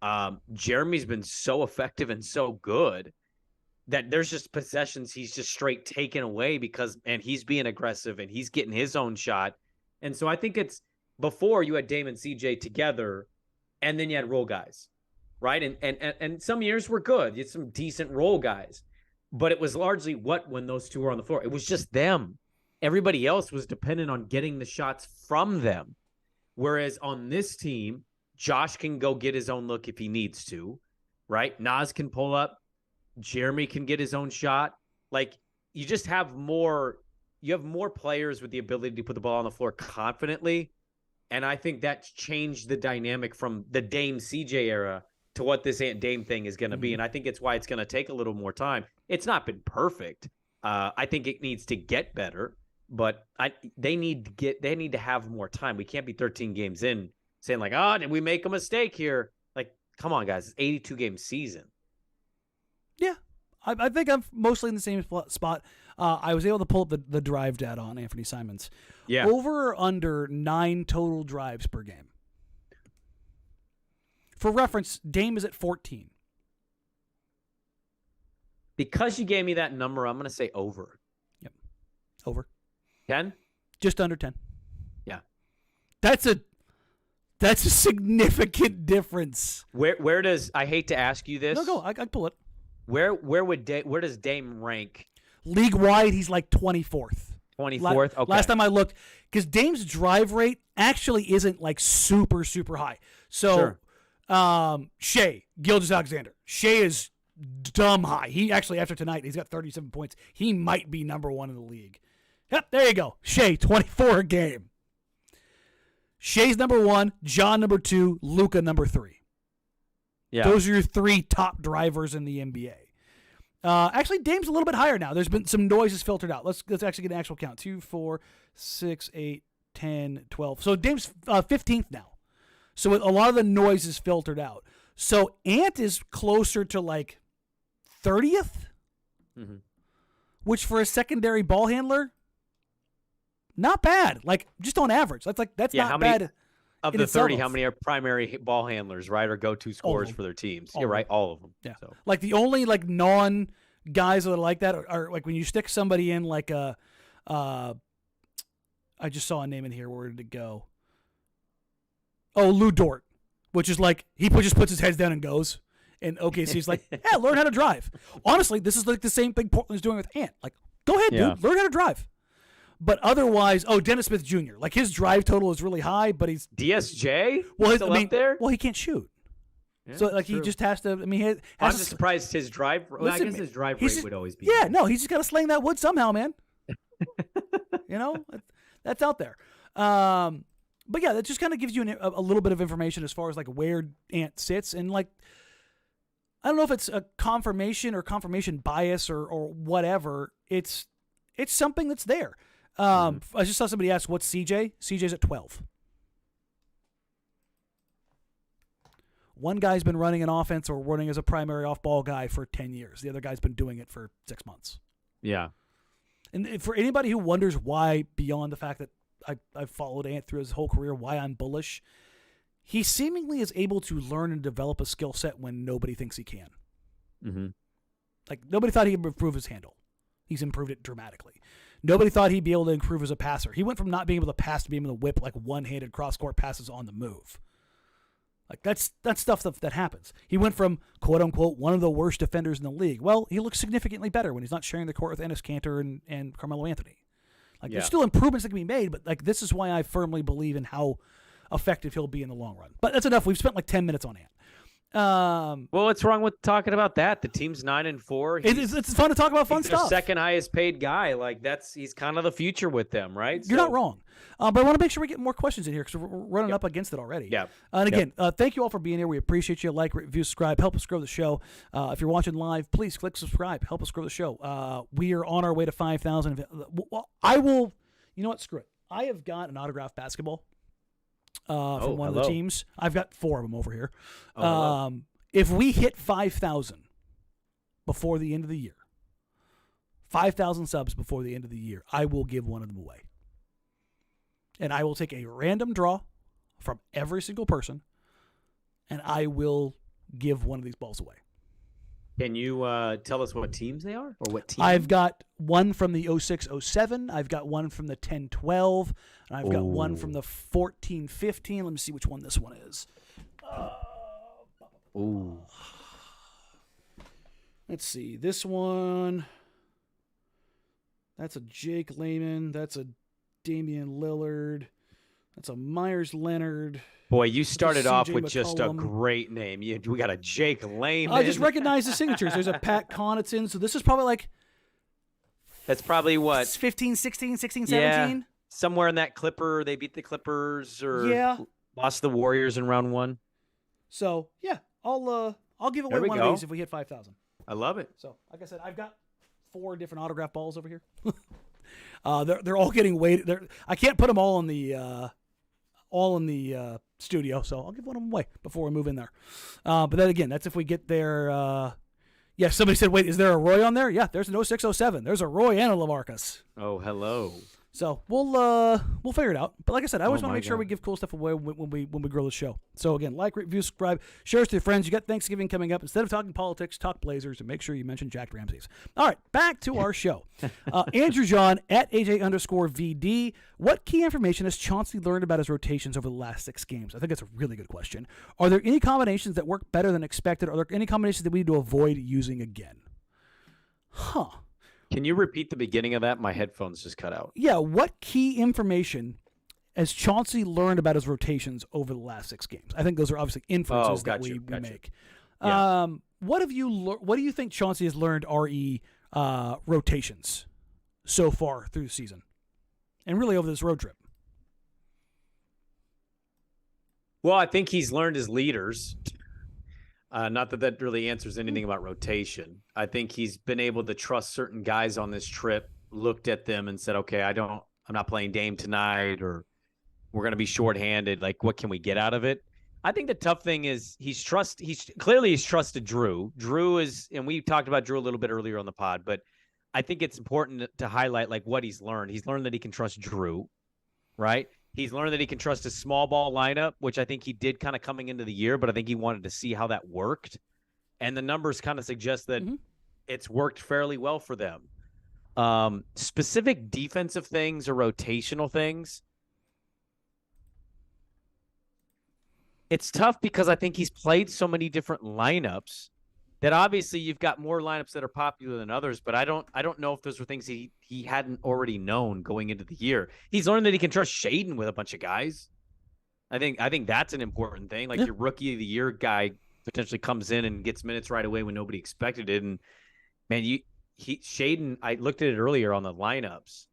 Jerami's been so effective and so good that there's just possessions he's just straight taken away and he's being aggressive and he's getting his own shot. And so I think it's before you had Dame and CJ together, and then you had role guys, right? And some years were good. You had some decent role guys, but it was largely when those two were on the floor. It was just them. Everybody else was dependent on getting the shots from them. Whereas on this team, Josh can go get his own look if he needs to, right? Naz can pull up. Jerami can get his own shot. Like, you just have more players with the ability to put the ball on the floor confidently. And I think that's changed the dynamic from the Dame CJ era to what this Ant Dame thing is going to be. And I think it's why it's going to take a little more time. It's not been perfect. I think it needs to get better, but they need to have more time. We can't be 13 games in saying like, oh, did we make a mistake here? Like, come on, guys. It's 82 game season. Yeah. I think I'm mostly in the same spot. I was able to pull up the drive data on Anthony Simons. Yeah. Over or under 9 total drives per game. For reference, Dame is at 14. Because you gave me that number, I'm going to say over. Yep. Over. 10? Just under 10. Yeah. That's a significant difference. Where does, I hate to ask you this. No, go. I can pull it. Where does Dame rank? League wide, he's like 24th. 24th? Okay. Last time I looked, because Dame's drive rate actually isn't like super, super high. So, sure. Shea, Gilgeous-Alexander. Shea is dumb high. He actually, after tonight, he's got 37 points. He might be number 1 in the league. Yep, there you go. Shea, 24 a game. Shea's number 1, John number 2, Luka number 3. Yeah. Those are your 3 top drivers in the NBA. Actually, Dame's a little bit higher now. There's been some noises filtered out. Let's actually get an actual count. 2, 4, 6, 8, 10, 12. So Dame's 15th now. So a lot of the noise is filtered out. So Ant is closer to like 30th, which for a secondary ball handler, not bad. Like, just on average. That's not bad. Of the 30, how many are primary ball handlers, right, or go-to scorers for their teams? You're right, all of them. Yeah. So. Like, the only, like, non-guys that are like that are like, when you stick somebody in, like, I just saw a name in here. Where did it go? Oh, Lou Dort, which is like, he just puts his heads down and goes. And OKC's like, yeah, learn how to drive. Honestly, this is like the same thing Portland's doing with Ant. Like, go ahead, dude, learn how to drive. But otherwise, Dennis Smith Jr. Like, his drive total is really high, but he's DSJ. Well, still up there. Well, he can't shoot, so like he just has to. I mean, I'm just surprised his drive. I guess his drive rate would always be. Yeah, no, he's just got to sling that wood somehow, man. That's out there. But yeah, that just kind of gives you a little bit of information as far as like where Ant sits, and like, I don't know if it's a confirmation or confirmation bias or whatever. It's something that's there. I just saw somebody ask, what's CJ? CJ's at 12. One guy's been running an offense or running as a primary off-ball guy for 10 years. The other guy's been doing it for 6 months. Yeah. And for anybody who wonders why, beyond the fact that I've followed Ant through his whole career, why I'm bullish, he seemingly is able to learn and develop a skill set when nobody thinks he can. Mm-hmm. Like, nobody thought he could improve his handle. He's improved it dramatically. Nobody thought he'd be able to improve as a passer. He went from not being able to pass to being able to whip like one-handed cross-court passes on the move. Like that's stuff that happens. He went from quote unquote one of the worst defenders in the league. Well, he looks significantly better when he's not sharing the court with Enes Kanter and Carmelo Anthony. Like there's still improvements that can be made, but like this is why I firmly believe in how effective he'll be in the long run. But that's enough. We've spent like 10 minutes on it. Well, what's wrong with talking about that? The team's 9-4. It's fun to talk about fun stuff. Their second highest paid guy. Like he's kind of the future with them, right? You're not wrong. But I want to make sure we get more questions in here because we're running up against it already. Yeah. And again, thank you all for being here. We appreciate you. Like, review, subscribe. Help us grow the show. If you're watching live, please click subscribe. Help us grow the show. We are on our way to 5,000. Well, I will. You know what? Screw it. I have got an autographed basketball from one of the teams. I've got 4 of them over here. If we hit 5,000 before the end of the year, 5,000 subs before the end of the year, I will give one of them away. And I will take a random draw from every single person, and I will give one of these balls away. Can you tell us what teams they are or what team? I've got one from the 06-07. I've got one from the 10-12. And I've got one from the 14-15. Let me see which one this one is. Let's see. This one, that's a Jake Layman. That's a Damian Lillard. That's a Myers Leonard. Boy, you started off with just a great name. We got a Jake Layman. I just recognize the signatures. There's a Pat Connaughton. So this is probably like... That's probably what? 15, 16, 17? Yeah, somewhere in that Clipper. They beat the Clippers or lost the Warriors in round 1. So, yeah, I'll give away one of these if we hit 5,000. I love it. So, like I said, I've got 4 different autograph balls over here. They're all getting weighted. I can't put them all in the studio, so I'll give one of them away before we move in there. But then again, that's if we get there. Somebody said, wait, is there a Roy on there? Yeah, there's an 06-07. There's a Roy and a LaMarcus. Oh, hello. So we'll figure it out. But like I said, I always want to make sure we give cool stuff away when we grow the show. So again, like, review, subscribe, share us to your friends. You got Thanksgiving coming up. Instead of talking politics, talk Blazers, and make sure you mention Jacked Ramsays. All right, back to our show. Andrew John at AJ_VD. What key information has Chauncey learned about his rotations over the last 6 games? I think that's a really good question. Are there any combinations that work better than expected? Are there any combinations that we need to avoid using again? Can you repeat the beginning of that? My headphones just cut out. Yeah, what key information has Chauncey learned about his rotations over the last 6 games? I think those are obviously inferences that we make. Yeah. What do you think Chauncey has learned rotations so far through the season, and really over this road trip? Well, I think he's learned his leaders. Not that really answers anything about rotation. I think he's been able to trust certain guys on this trip, looked at them and said, okay, I'm not playing Dame tonight, or we're going to be shorthanded. Like, what can we get out of it? I think the tough thing is he's trusted Drew. Drew is, and we talked about Drew a little bit earlier on the pod, but I think it's important to highlight like what he's learned. He's learned that he can trust Drew, right? He's learned that he can trust a small ball lineup, which I think he did kind of coming into the year, but I think he wanted to see how that worked. And the numbers kind of suggest that it's worked fairly well for them. Specific defensive things or rotational things, it's tough because I think he's played so many different lineups that obviously you've got more lineups that are popular than others, but I don't know if those were things he hadn't already known going into the year. He's learned that he can trust Shaedon with a bunch of guys. I think that's an important thing. Like your rookie of the year guy potentially comes in and gets minutes right away when nobody expected it. And man, Shaedon, I looked at it earlier on the lineups,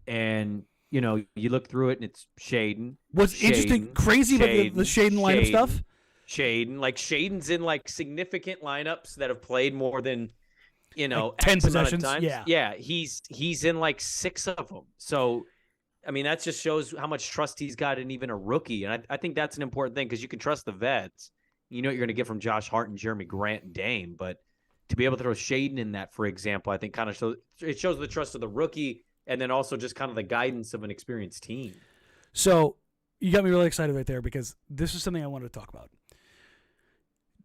and you look through it and it's Shaedon. What's interesting, crazy about the Shaedon lineup stuff? Shaedon's in like significant lineups that have played more than like 10 possessions. Yeah, he's in like 6 of them. So, I mean, that just shows how much trust he's got in even a rookie, and I think that's an important thing because you can trust the vets. You know what you're going to get from Josh Hart and Jerami Grant and Dame, but to be able to throw Shaedon in that, for example, I think kind of shows the trust of the rookie, and then also just kind of the guidance of an experienced team. So you got me really excited right there because this is something I wanted to talk about.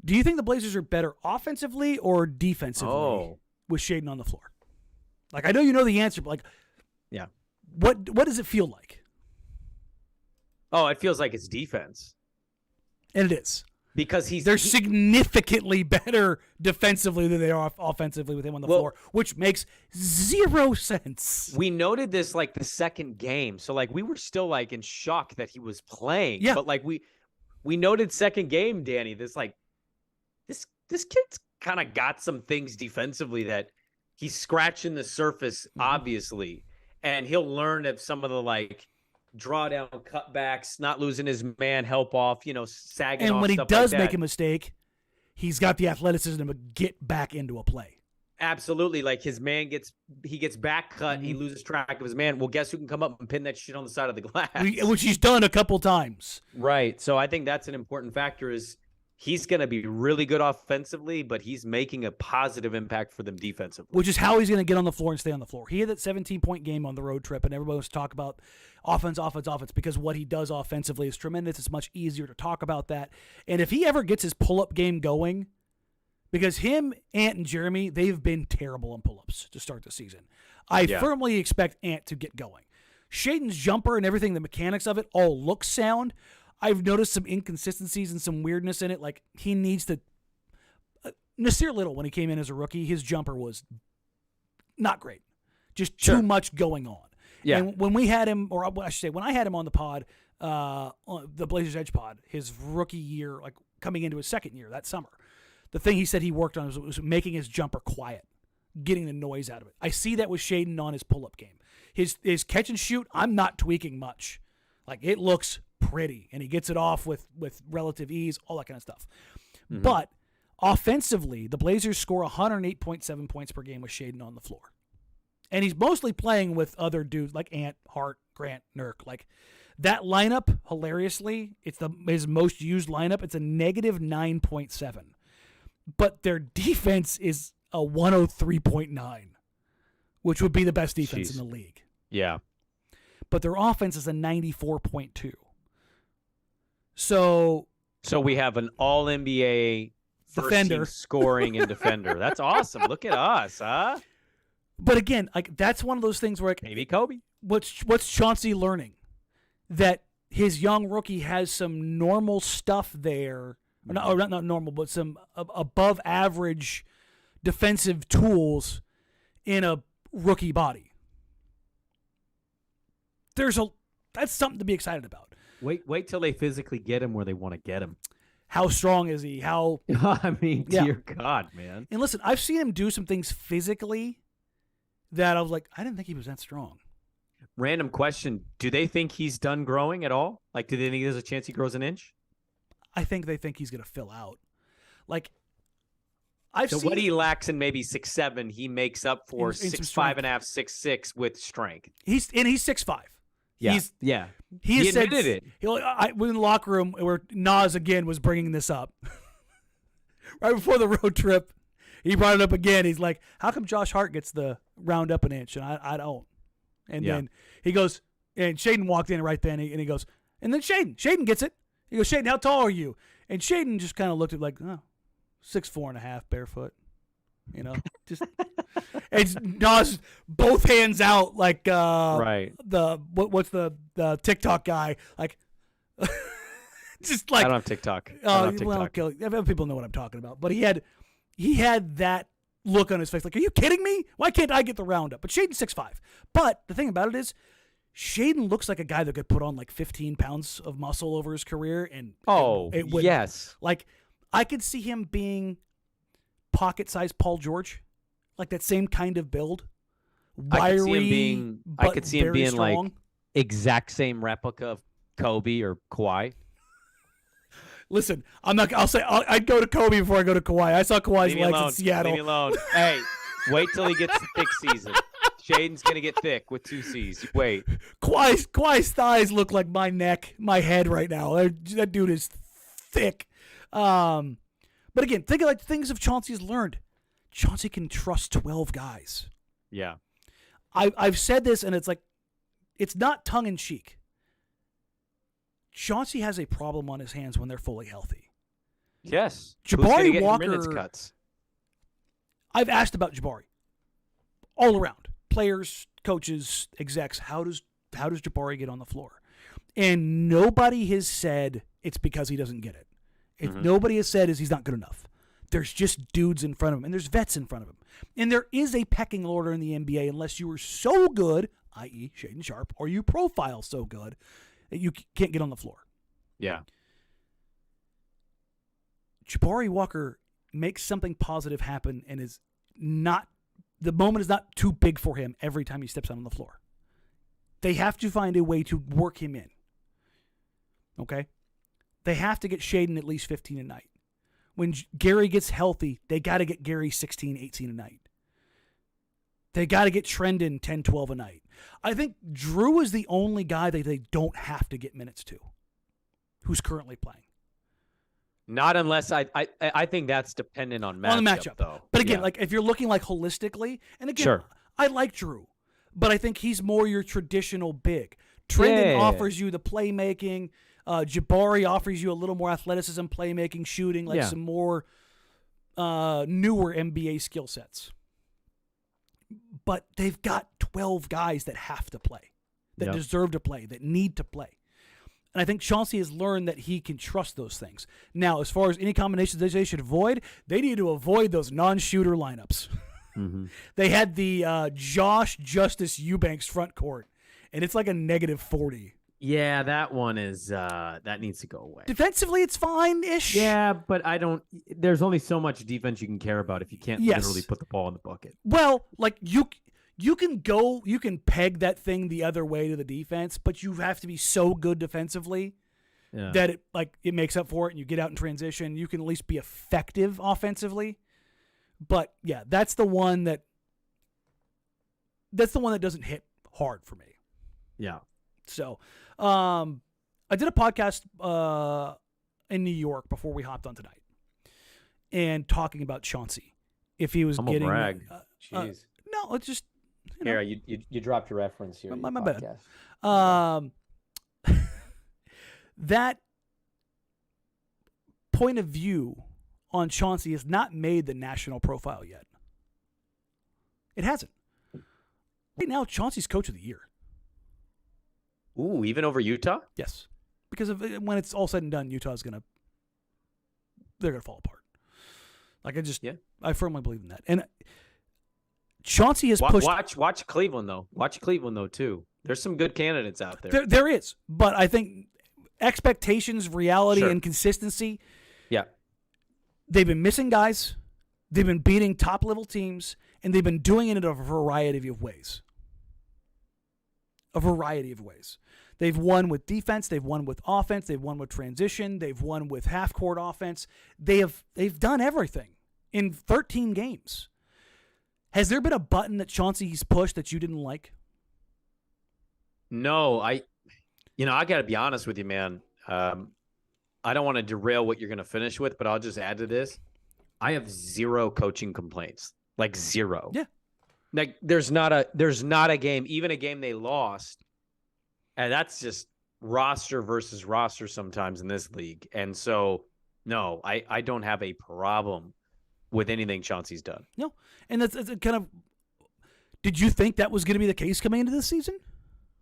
Do you think the Blazers are better offensively or defensively with Shaedon on the floor? Like, I know you know the answer, but like, Yeah. What does it feel like? Oh, it feels like it's defense. And it is. Because they're significantly better defensively than they are offensively with him on the floor, which makes zero sense. We noted this like the second game. So like we were still like in shock that he was playing. Yeah. But like we noted second game, Danny, this kid's kind of got some things defensively that he's scratching the surface, obviously. And he'll learn of some of the like drawdown cutbacks, not losing his man, help off, sagging off. And when he stuff does like that. make a mistake, he's got the athleticism to get back into a play. Absolutely. Like his man gets back cut. He loses track of his man. Well, guess who can come up and pin that shit on the side of the glass? Which he's done a couple times. Right. So I think that's an important factor is he's going to be really good offensively, but he's making a positive impact for them defensively. Which is how he's going to get on the floor and stay on the floor. He had that 17-point game on the road trip, and everybody wants to talk about offense, because what he does offensively is tremendous. It's much easier to talk about that. And if he ever gets his pull-up game going, because him, Ant, and Jerami, they've been terrible on pull-ups to start the season. I firmly expect Ant to get going. Shaedon's jumper and everything, the mechanics of it, all look sound. I've noticed some inconsistencies and some weirdness in it. Like, he needs to... Nasir Little, when he came in as a rookie, his jumper was not great. Just too much going on. Yeah. And when we had him, or I should say, when I had him on the pod, on the Blazers Edge pod, his rookie year, like coming into his second year that summer, the thing he said he worked on was making his jumper quiet, getting the noise out of it. I see that with Shaedon on his pull-up game. His catch and shoot, I'm not tweaking much. Like, it looks pretty, and he gets it off with relative ease, all that kind of stuff. But offensively, the Blazers score 108.7 points per game with Shaedon on the floor. And he's mostly playing with other dudes like Ant, Hart, Grant, Nurk. Like, that lineup, hilariously, it's his most used lineup. It's a negative 9.7. But their defense is a 103.9, which would be the best defense in the league. Yeah. But their offense is a 94.2. So we have an all-NBA defender scoring and defender. That's awesome. Look at us, huh? But again, like, that's one of those things where, like, maybe Kobe. What's Chauncey learning? That his young rookie has some normal stuff there, or not normal, but some above average defensive tools in a rookie body. That's something to be excited about. Wait till they physically get him where they want to get him. How strong is he? I mean, dear God, man. And listen, I've seen him do some things physically that I was like, I didn't think he was that strong. Random question. Do they think he's done growing at all? Like, do they think there's a chance he grows an inch? I think they think he's going to fill out. Like, what he lacks in maybe 6'7", he makes up for 6'5.5", 6'6" with strength. He's 6'5". Yeah. He admitted it. We're in the locker room where Nas again was bringing this up. Right before the road trip, he brought it up again. He's like, how come Josh Hart gets the round up an inch and I don't? And then he goes, and Shaedon walked in right then, and he goes, and then Shaedon gets it. He goes, Shaedon, how tall are you? And Shaedon just kind of looked at like, 6'4.5" barefoot. Just and Nas both hands out like right. What's the TikTok guy, like just like I don't have TikTok. Well, people know what I'm talking about. But he had that look on his face like, are you kidding me? Why can't I get the roundup? But Shaedon's 6'5". But the thing about it is, Shaedon looks like a guy that could put on like 15 pounds of muscle over his career, and it would, yes, like, I could see him being pocket-sized Paul George, like that same kind of build. Wiry, I could see him being strong. like exact same replica of Kobe or Kawhi. Listen, I'd go to Kobe before I go to Kawhi. I saw Kawhi's legs in Seattle. Leave me alone. Hey, wait till he gets the thick season. Shaedon's gonna get thick with 2 C's. Wait. Kawhi's thighs look like my neck, my head right now. That dude is thick. But again, think of like things of Chauncey's learned. Chauncey can trust 12 guys. Yeah. I've said this, and it's like, it's not tongue in cheek. Chauncey has a problem on his hands when they're fully healthy. Yes. Jabari Walker. Minutes cuts? I've asked about Jabari all around. Players, coaches, execs, how does Jabari get on the floor? And nobody has said it's because he doesn't get it. Nobody has said is he's not good enough. There's just dudes in front of him, and there's vets in front of him. And there is a pecking order in the NBA unless you are so good, i.e. Shaedon Sharpe, or you profile so good that you can't get on the floor. Yeah. Jabari Walker makes something positive happen and the moment is not too big for him every time he steps out on the floor. They have to find a way to work him in. Okay? They have to get Shaedon at least 15 a night. When Gary gets healthy, they got to get Gary 16, 18 a night. They got to get Trendon 10, 12 a night. I think Drew is the only guy that they don't have to get minutes to who's currently playing. Not unless I think that's dependent on the matchup, though. But again, like if you're looking like holistically, and again, sure. I like Drew, but I think he's more your traditional big. Trendon offers you the playmaking. Jabari offers you a little more athleticism, playmaking, shooting, like some more newer NBA skill sets. But they've got 12 guys that have to play, that deserve to play, that need to play. And I think Chauncey has learned that he can trust those things. Now, as far as any combinations they should avoid, they need to avoid those non-shooter lineups. Mm-hmm. They had the Josh Justice Eubanks front court, and it's like a -40. Yeah, that one is that needs to go away. Defensively, it's fine-ish. Yeah, but there's only so much defense you can care about if you can't literally put the ball in the bucket. Well, like you can peg that thing the other way to the defense, but you have to be so good defensively that it makes up for it, and you get out in transition. You can at least be effective offensively. But yeah, that's the one that doesn't hit hard for me. Yeah. So, I did a podcast in New York before we hopped on tonight, and talking about Chauncey, if he was getting brag. Jeez. No, it's just here. You dropped your reference here. My bad. That point of view on Chauncey has not made the national profile yet. It hasn't. Right now, Chauncey's coach of the year. Ooh, even over Utah? Yes, because when it's all said and done, Utah's they're gonna fall apart. Like I firmly believe in that. And Chauncey has pushed. Watch Cleveland though. Watch Cleveland though too. There's some good candidates out there. There is, but I think expectations, reality, and consistency. Yeah, they've been missing guys. They've been beating top level teams, and they've been doing it in a variety of ways. They've won with defense. They've won with offense. They've won with transition. They've won with half court offense. They've done everything in 13 games. Has there been a button that Chauncey's pushed that you didn't like? No, I got to be honest with you, man. I don't want to derail what you're going to finish with, but I'll just add to this. I have zero coaching complaints, like zero. Yeah. Like there's not a game, even a game they lost, and that's just roster versus roster sometimes in this league. And so, no, I don't have a problem with anything Chauncey's done. No, and that's kind of. Did you think that was going to be the case coming into this season?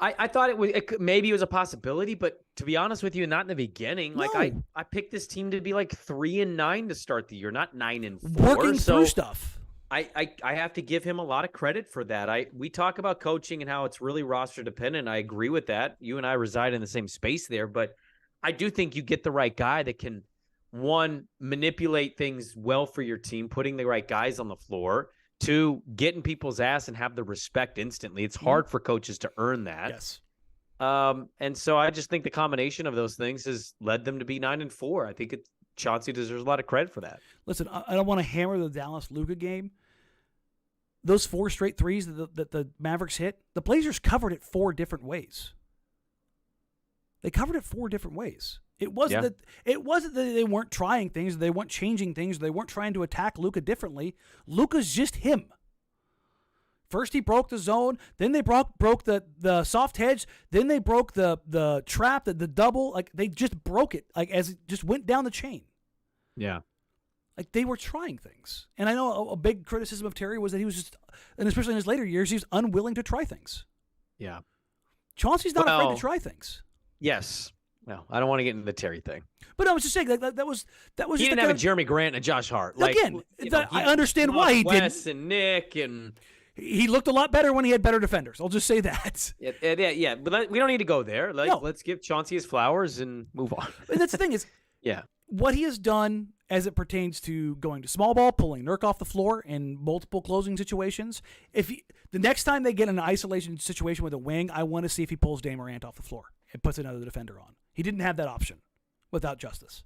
I thought maybe it was a possibility, but to be honest with you, not in the beginning. No. Like I picked this team to be like 3-9 to start the year, not 9-4. Working through stuff. I have to give him a lot of credit for that. We talk about coaching and how it's really roster dependent. I agree with that. You and I reside in the same space there, but I do think you get the right guy that can, one, manipulate things well for your team, putting the right guys on the floor. Two, get in people's ass and have the respect instantly. It's hard for coaches to earn that. Yes. And so I just think the combination of those things has led them to be 9-4. I think Chauncey deserves a lot of credit for that. Listen, I don't want to hammer the Dallas Luka game. Those 4 straight threes that the Mavericks hit, the Blazers covered it 4 different ways. They covered it 4 different ways. It wasn't that they weren't trying things, they weren't changing things, they weren't trying to attack Luka differently. Luka's just him. First he broke the zone, then they broke the soft hedge, then they broke the trap, the double. Like they just broke it, like as it just went down the chain. Yeah. Like they were trying things. And I know a big criticism of Terry was that he was just and especially in his later years, he's unwilling to try things. Yeah. Chauncey's not afraid to try things. Yes. No, I don't want to get into the Terry thing. But I was just saying that was he didn't have a Jerami Grant and a Josh Hart. Like, again, I understand why he didn't. Wes and Nick and he looked a lot better when he had better defenders. I'll just say that. Yeah. But we don't need to go there. Like, let's give Chauncey his flowers and move on. And that's the thing is, what he has done as it pertains to going to small ball, pulling Nurk off the floor in multiple closing situations. The next time they get in an isolation situation with a wing, I want to see if he pulls Dame Morant off the floor and puts another defender on. He didn't have that option without Justice.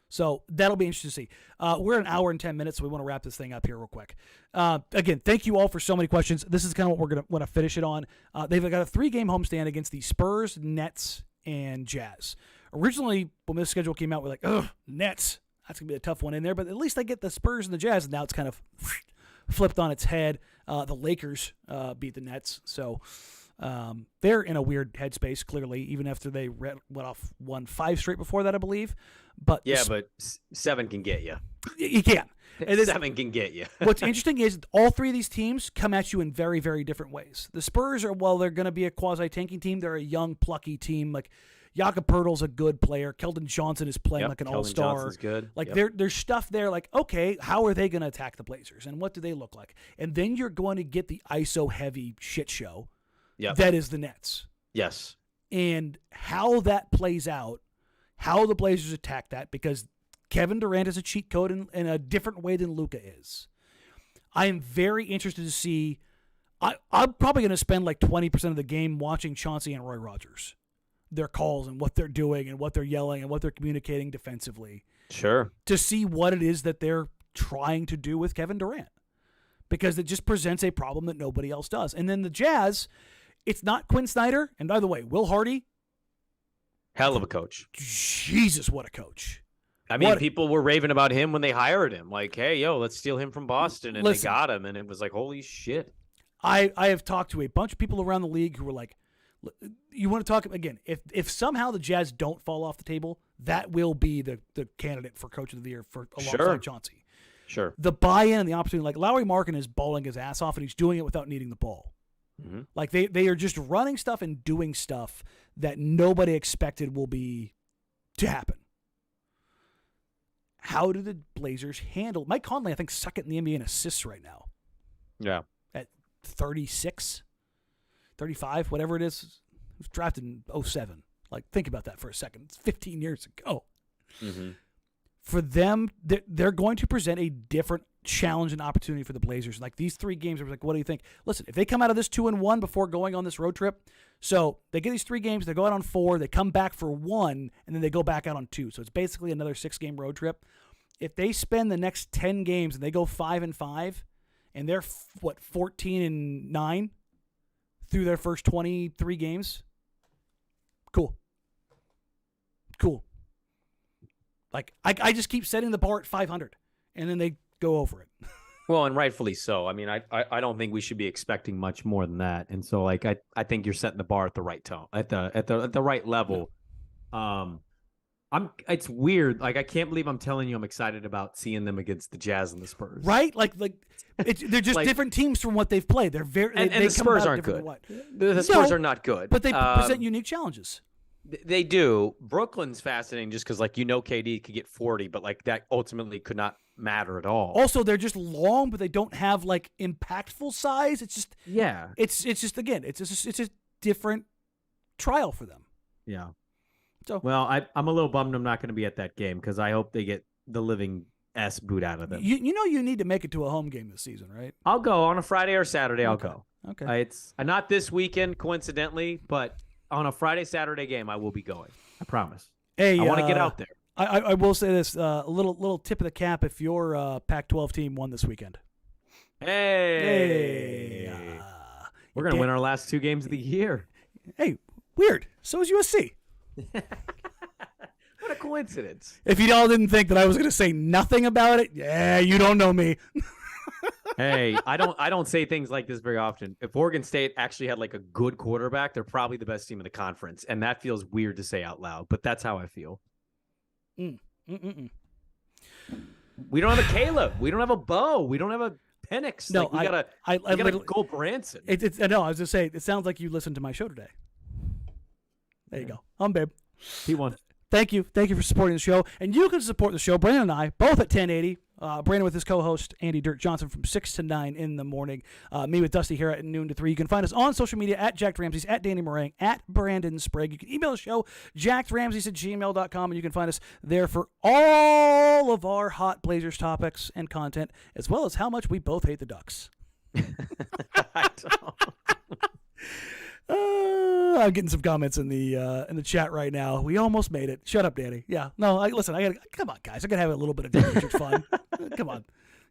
So that'll be interesting to see. We're at an hour and 10 minutes, so we want to wrap this thing up here real quick. Again, thank you all for so many questions. This is kind of what we're going to want to finish it on. They've got a 3-game homestand against the Spurs, Nets, and Jazz. Originally, when this schedule came out, we're like, ugh, Nets. That's going to be a tough one in there, but at least they get the Spurs and the Jazz, and now it's kind of flipped on its head. The Lakers beat the Nets, so they're in a weird headspace, clearly, even after they won 5 straight before that, I believe. But but 7 can get you. You can. 7 can get you. What's interesting is all 3 of these teams come at you in very, very different ways. The Spurs are, they're going to be a quasi-tanking team. They're a young, plucky team. Like, Jakob Poeltl's a good player. Keldon Johnson is playing like an all-star. Johnson's good. Like, there's stuff there like, okay, how are they going to attack the Blazers? And what do they look like? And then you're going to get the ISO-heavy shit show that is the Nets. Yes. And how that plays out, how the Blazers attack that, because Kevin Durant is a cheat code in a different way than Luka is. I am very interested to see. I'm probably going to spend like 20% of the game watching Chauncey and Roy Rogers, their calls and what they're doing and what they're yelling and what they're communicating defensively. Sure. To see what it is that they're trying to do with Kevin Durant, because it just presents a problem that nobody else does. And then the Jazz, it's not Quinn Snyder. And by the way, Will Hardy, hell of a coach. Jesus, what a coach. I mean, people were raving about him when they hired him. Like, hey, let's steal him from Boston. And they got him. And it was like, holy shit. I have talked to a bunch of people around the league who were like, you want to talk again, if somehow the Jazz don't fall off the table, that will be the candidate for Coach of the Year alongside Chauncey. Sure. The buy-in and the opportunity, like Lowry Markin is balling his ass off, and he's doing it without needing the ball. Mm-hmm. Like they are just running stuff and doing stuff that nobody expected will be to happen. How do the Blazers handle Mike Conley? I think second in the NBA in assists right now. Yeah. At 36, 35, whatever it is. He was drafted in 2007. Like, think about that for a second. It's 15 years ago. Mm-hmm. For them, they're going to present a different challenge and opportunity for the Blazers. Like, these 3 games, I was like, what do you think? Listen, if they come out of this 2-1 before going on this road trip, so they get these 3 games, they go out on 4, they come back for 1, and then they go back out on 2. So it's basically another 6-game road trip. If they spend the next 10 games and they go 5-5, and they're 14-9 through their first 23 games, cool. Like, I just keep setting the bar at 500, and then they go over it. Well, and rightfully so. I mean, I don't think we should be expecting much more than that. And so, like, I think you're setting the bar at the right tone, at the right level. Yeah. It's weird. Like, I can't believe I'm telling you I'm excited about seeing them against the Jazz and the Spurs. Right? Like they're just like, different teams from what they've played. They're and the Spurs aren't good. The Spurs are not good. But they present unique challenges. They do. Brooklyn's fascinating just because, like, KD could get 40, but, like, that ultimately could not matter at all. Also, they're just long, but they don't have, like, impactful size. It's just It's just again, it's a different trial for them. Yeah. So, well, I'm a little bummed I'm not going to be at that game because I hope they get the living S boot out of them. You need to make it to a home game this season, right? I'll go on a Friday or Saturday. I'll go. Okay. It's not this weekend, coincidentally, but on a Friday, Saturday game, I will be going. I promise. Hey, I want to get out there. I will say this: a little tip of the cap if your Pac-12 team won this weekend. Hey, we're gonna win our last 2 games of the year. Hey, weird. So is USC. What a coincidence! If you all didn't think that I was gonna say nothing about it, you don't know me. Hey, I don't say things like this very often. If Oregon State actually had like a good quarterback, they're probably the best team in the conference, and that feels weird to say out loud, but that's how I feel. We don't have a Caleb. We don't have a Bo. We don't have a Penix. No, like, I gotta go Branson. No, I was just saying. It sounds like you listened to my show today. There you go. Babe. He won. Thank you for supporting the show, and you can support the show. Brandon and I both at 1080. Brandon with his co-host Andy Dirk Johnson from 6 to 9 in the morning. Me with Dusty here at noon to 3. You can find us on social media at Jacked Ramsays, at Danny Marang, at Brandon Sprague. You can email the show jackedramsays@gmail.com, and you can find us there for all of our hot Blazers topics and content, as well as how much we both hate the Ducks. I don't. I'm getting some comments in the chat right now. We almost made it. Shut up, Danny. Yeah. No, listen. Come on, guys. I gotta have a little bit of good fun. Come on.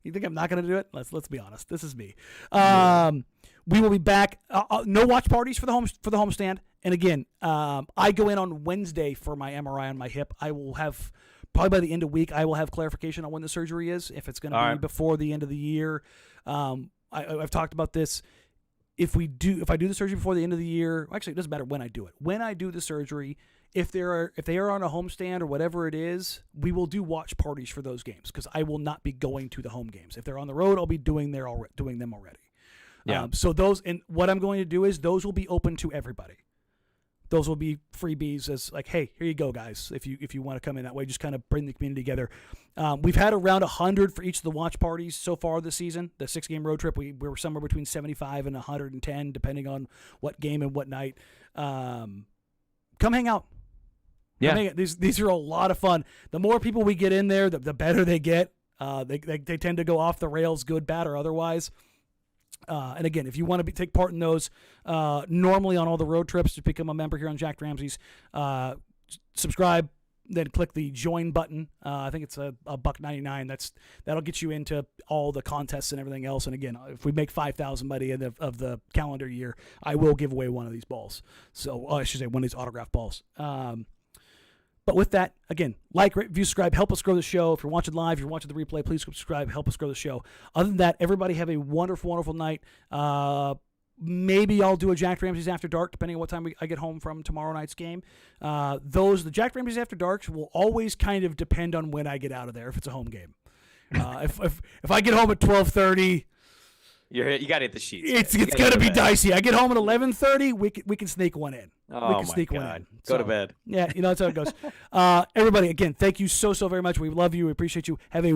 You think I'm not gonna do it? Let's be honest. This is me. We will be back. No watch parties for the homestand. And again, I go in on Wednesday for my MRI on my hip. I will have probably by the end of the week. I will have clarification on when the surgery is. If it's gonna be before the end of the year. I've talked about this. If I do the surgery before the end of the year, actually it doesn't matter when I do it. When I do the surgery, if they are on a homestand or whatever it is, we will do watch parties for those games because I will not be going to the home games. If they're on the road, I'll be doing them already. Yeah. So those, and what I'm going to do is those will be open to everybody. Those will be freebies as like, hey, here you go, guys. If you want to come in that way, just kind of bring the community together. We've had around 100 for each of the watch parties so far this season. The 6-game road trip, we were somewhere between 75 and 110, depending on what game and what night. Come hang out. Yeah, these are a lot of fun. The more people we get in there, the better they get. They tend to go off the rails, good, bad, or otherwise. And again, if you want to take part in those, normally on all the road trips, just become a member here on Jacked Ramsays. Subscribe, then click the join button. I think it's a $1.99. That'll get you into all the contests and everything else. And again, if we make 5,000 by the end of the calendar year, I will give away one of these balls. So I should say one of these autographed balls. But with that, again, like, rate, review, subscribe, help us grow the show. If you're watching live, if you're watching the replay, please subscribe, help us grow the show. Other than that, everybody have a wonderful, wonderful night. Maybe I'll do a Jacked Ramsays After Dark, depending on what time I get home from tomorrow night's game. The Jacked Ramsays After Darks will always kind of depend on when I get out of there if it's a home game. If I get home at 12:30... You got to hit the sheets. It's going to be dicey. I get home at 11:30. We can sneak one in. Oh, we can sneak one in. Go to bed. Yeah, that's how it goes. Everybody, again, thank you so very much. We love you. We appreciate you. Have a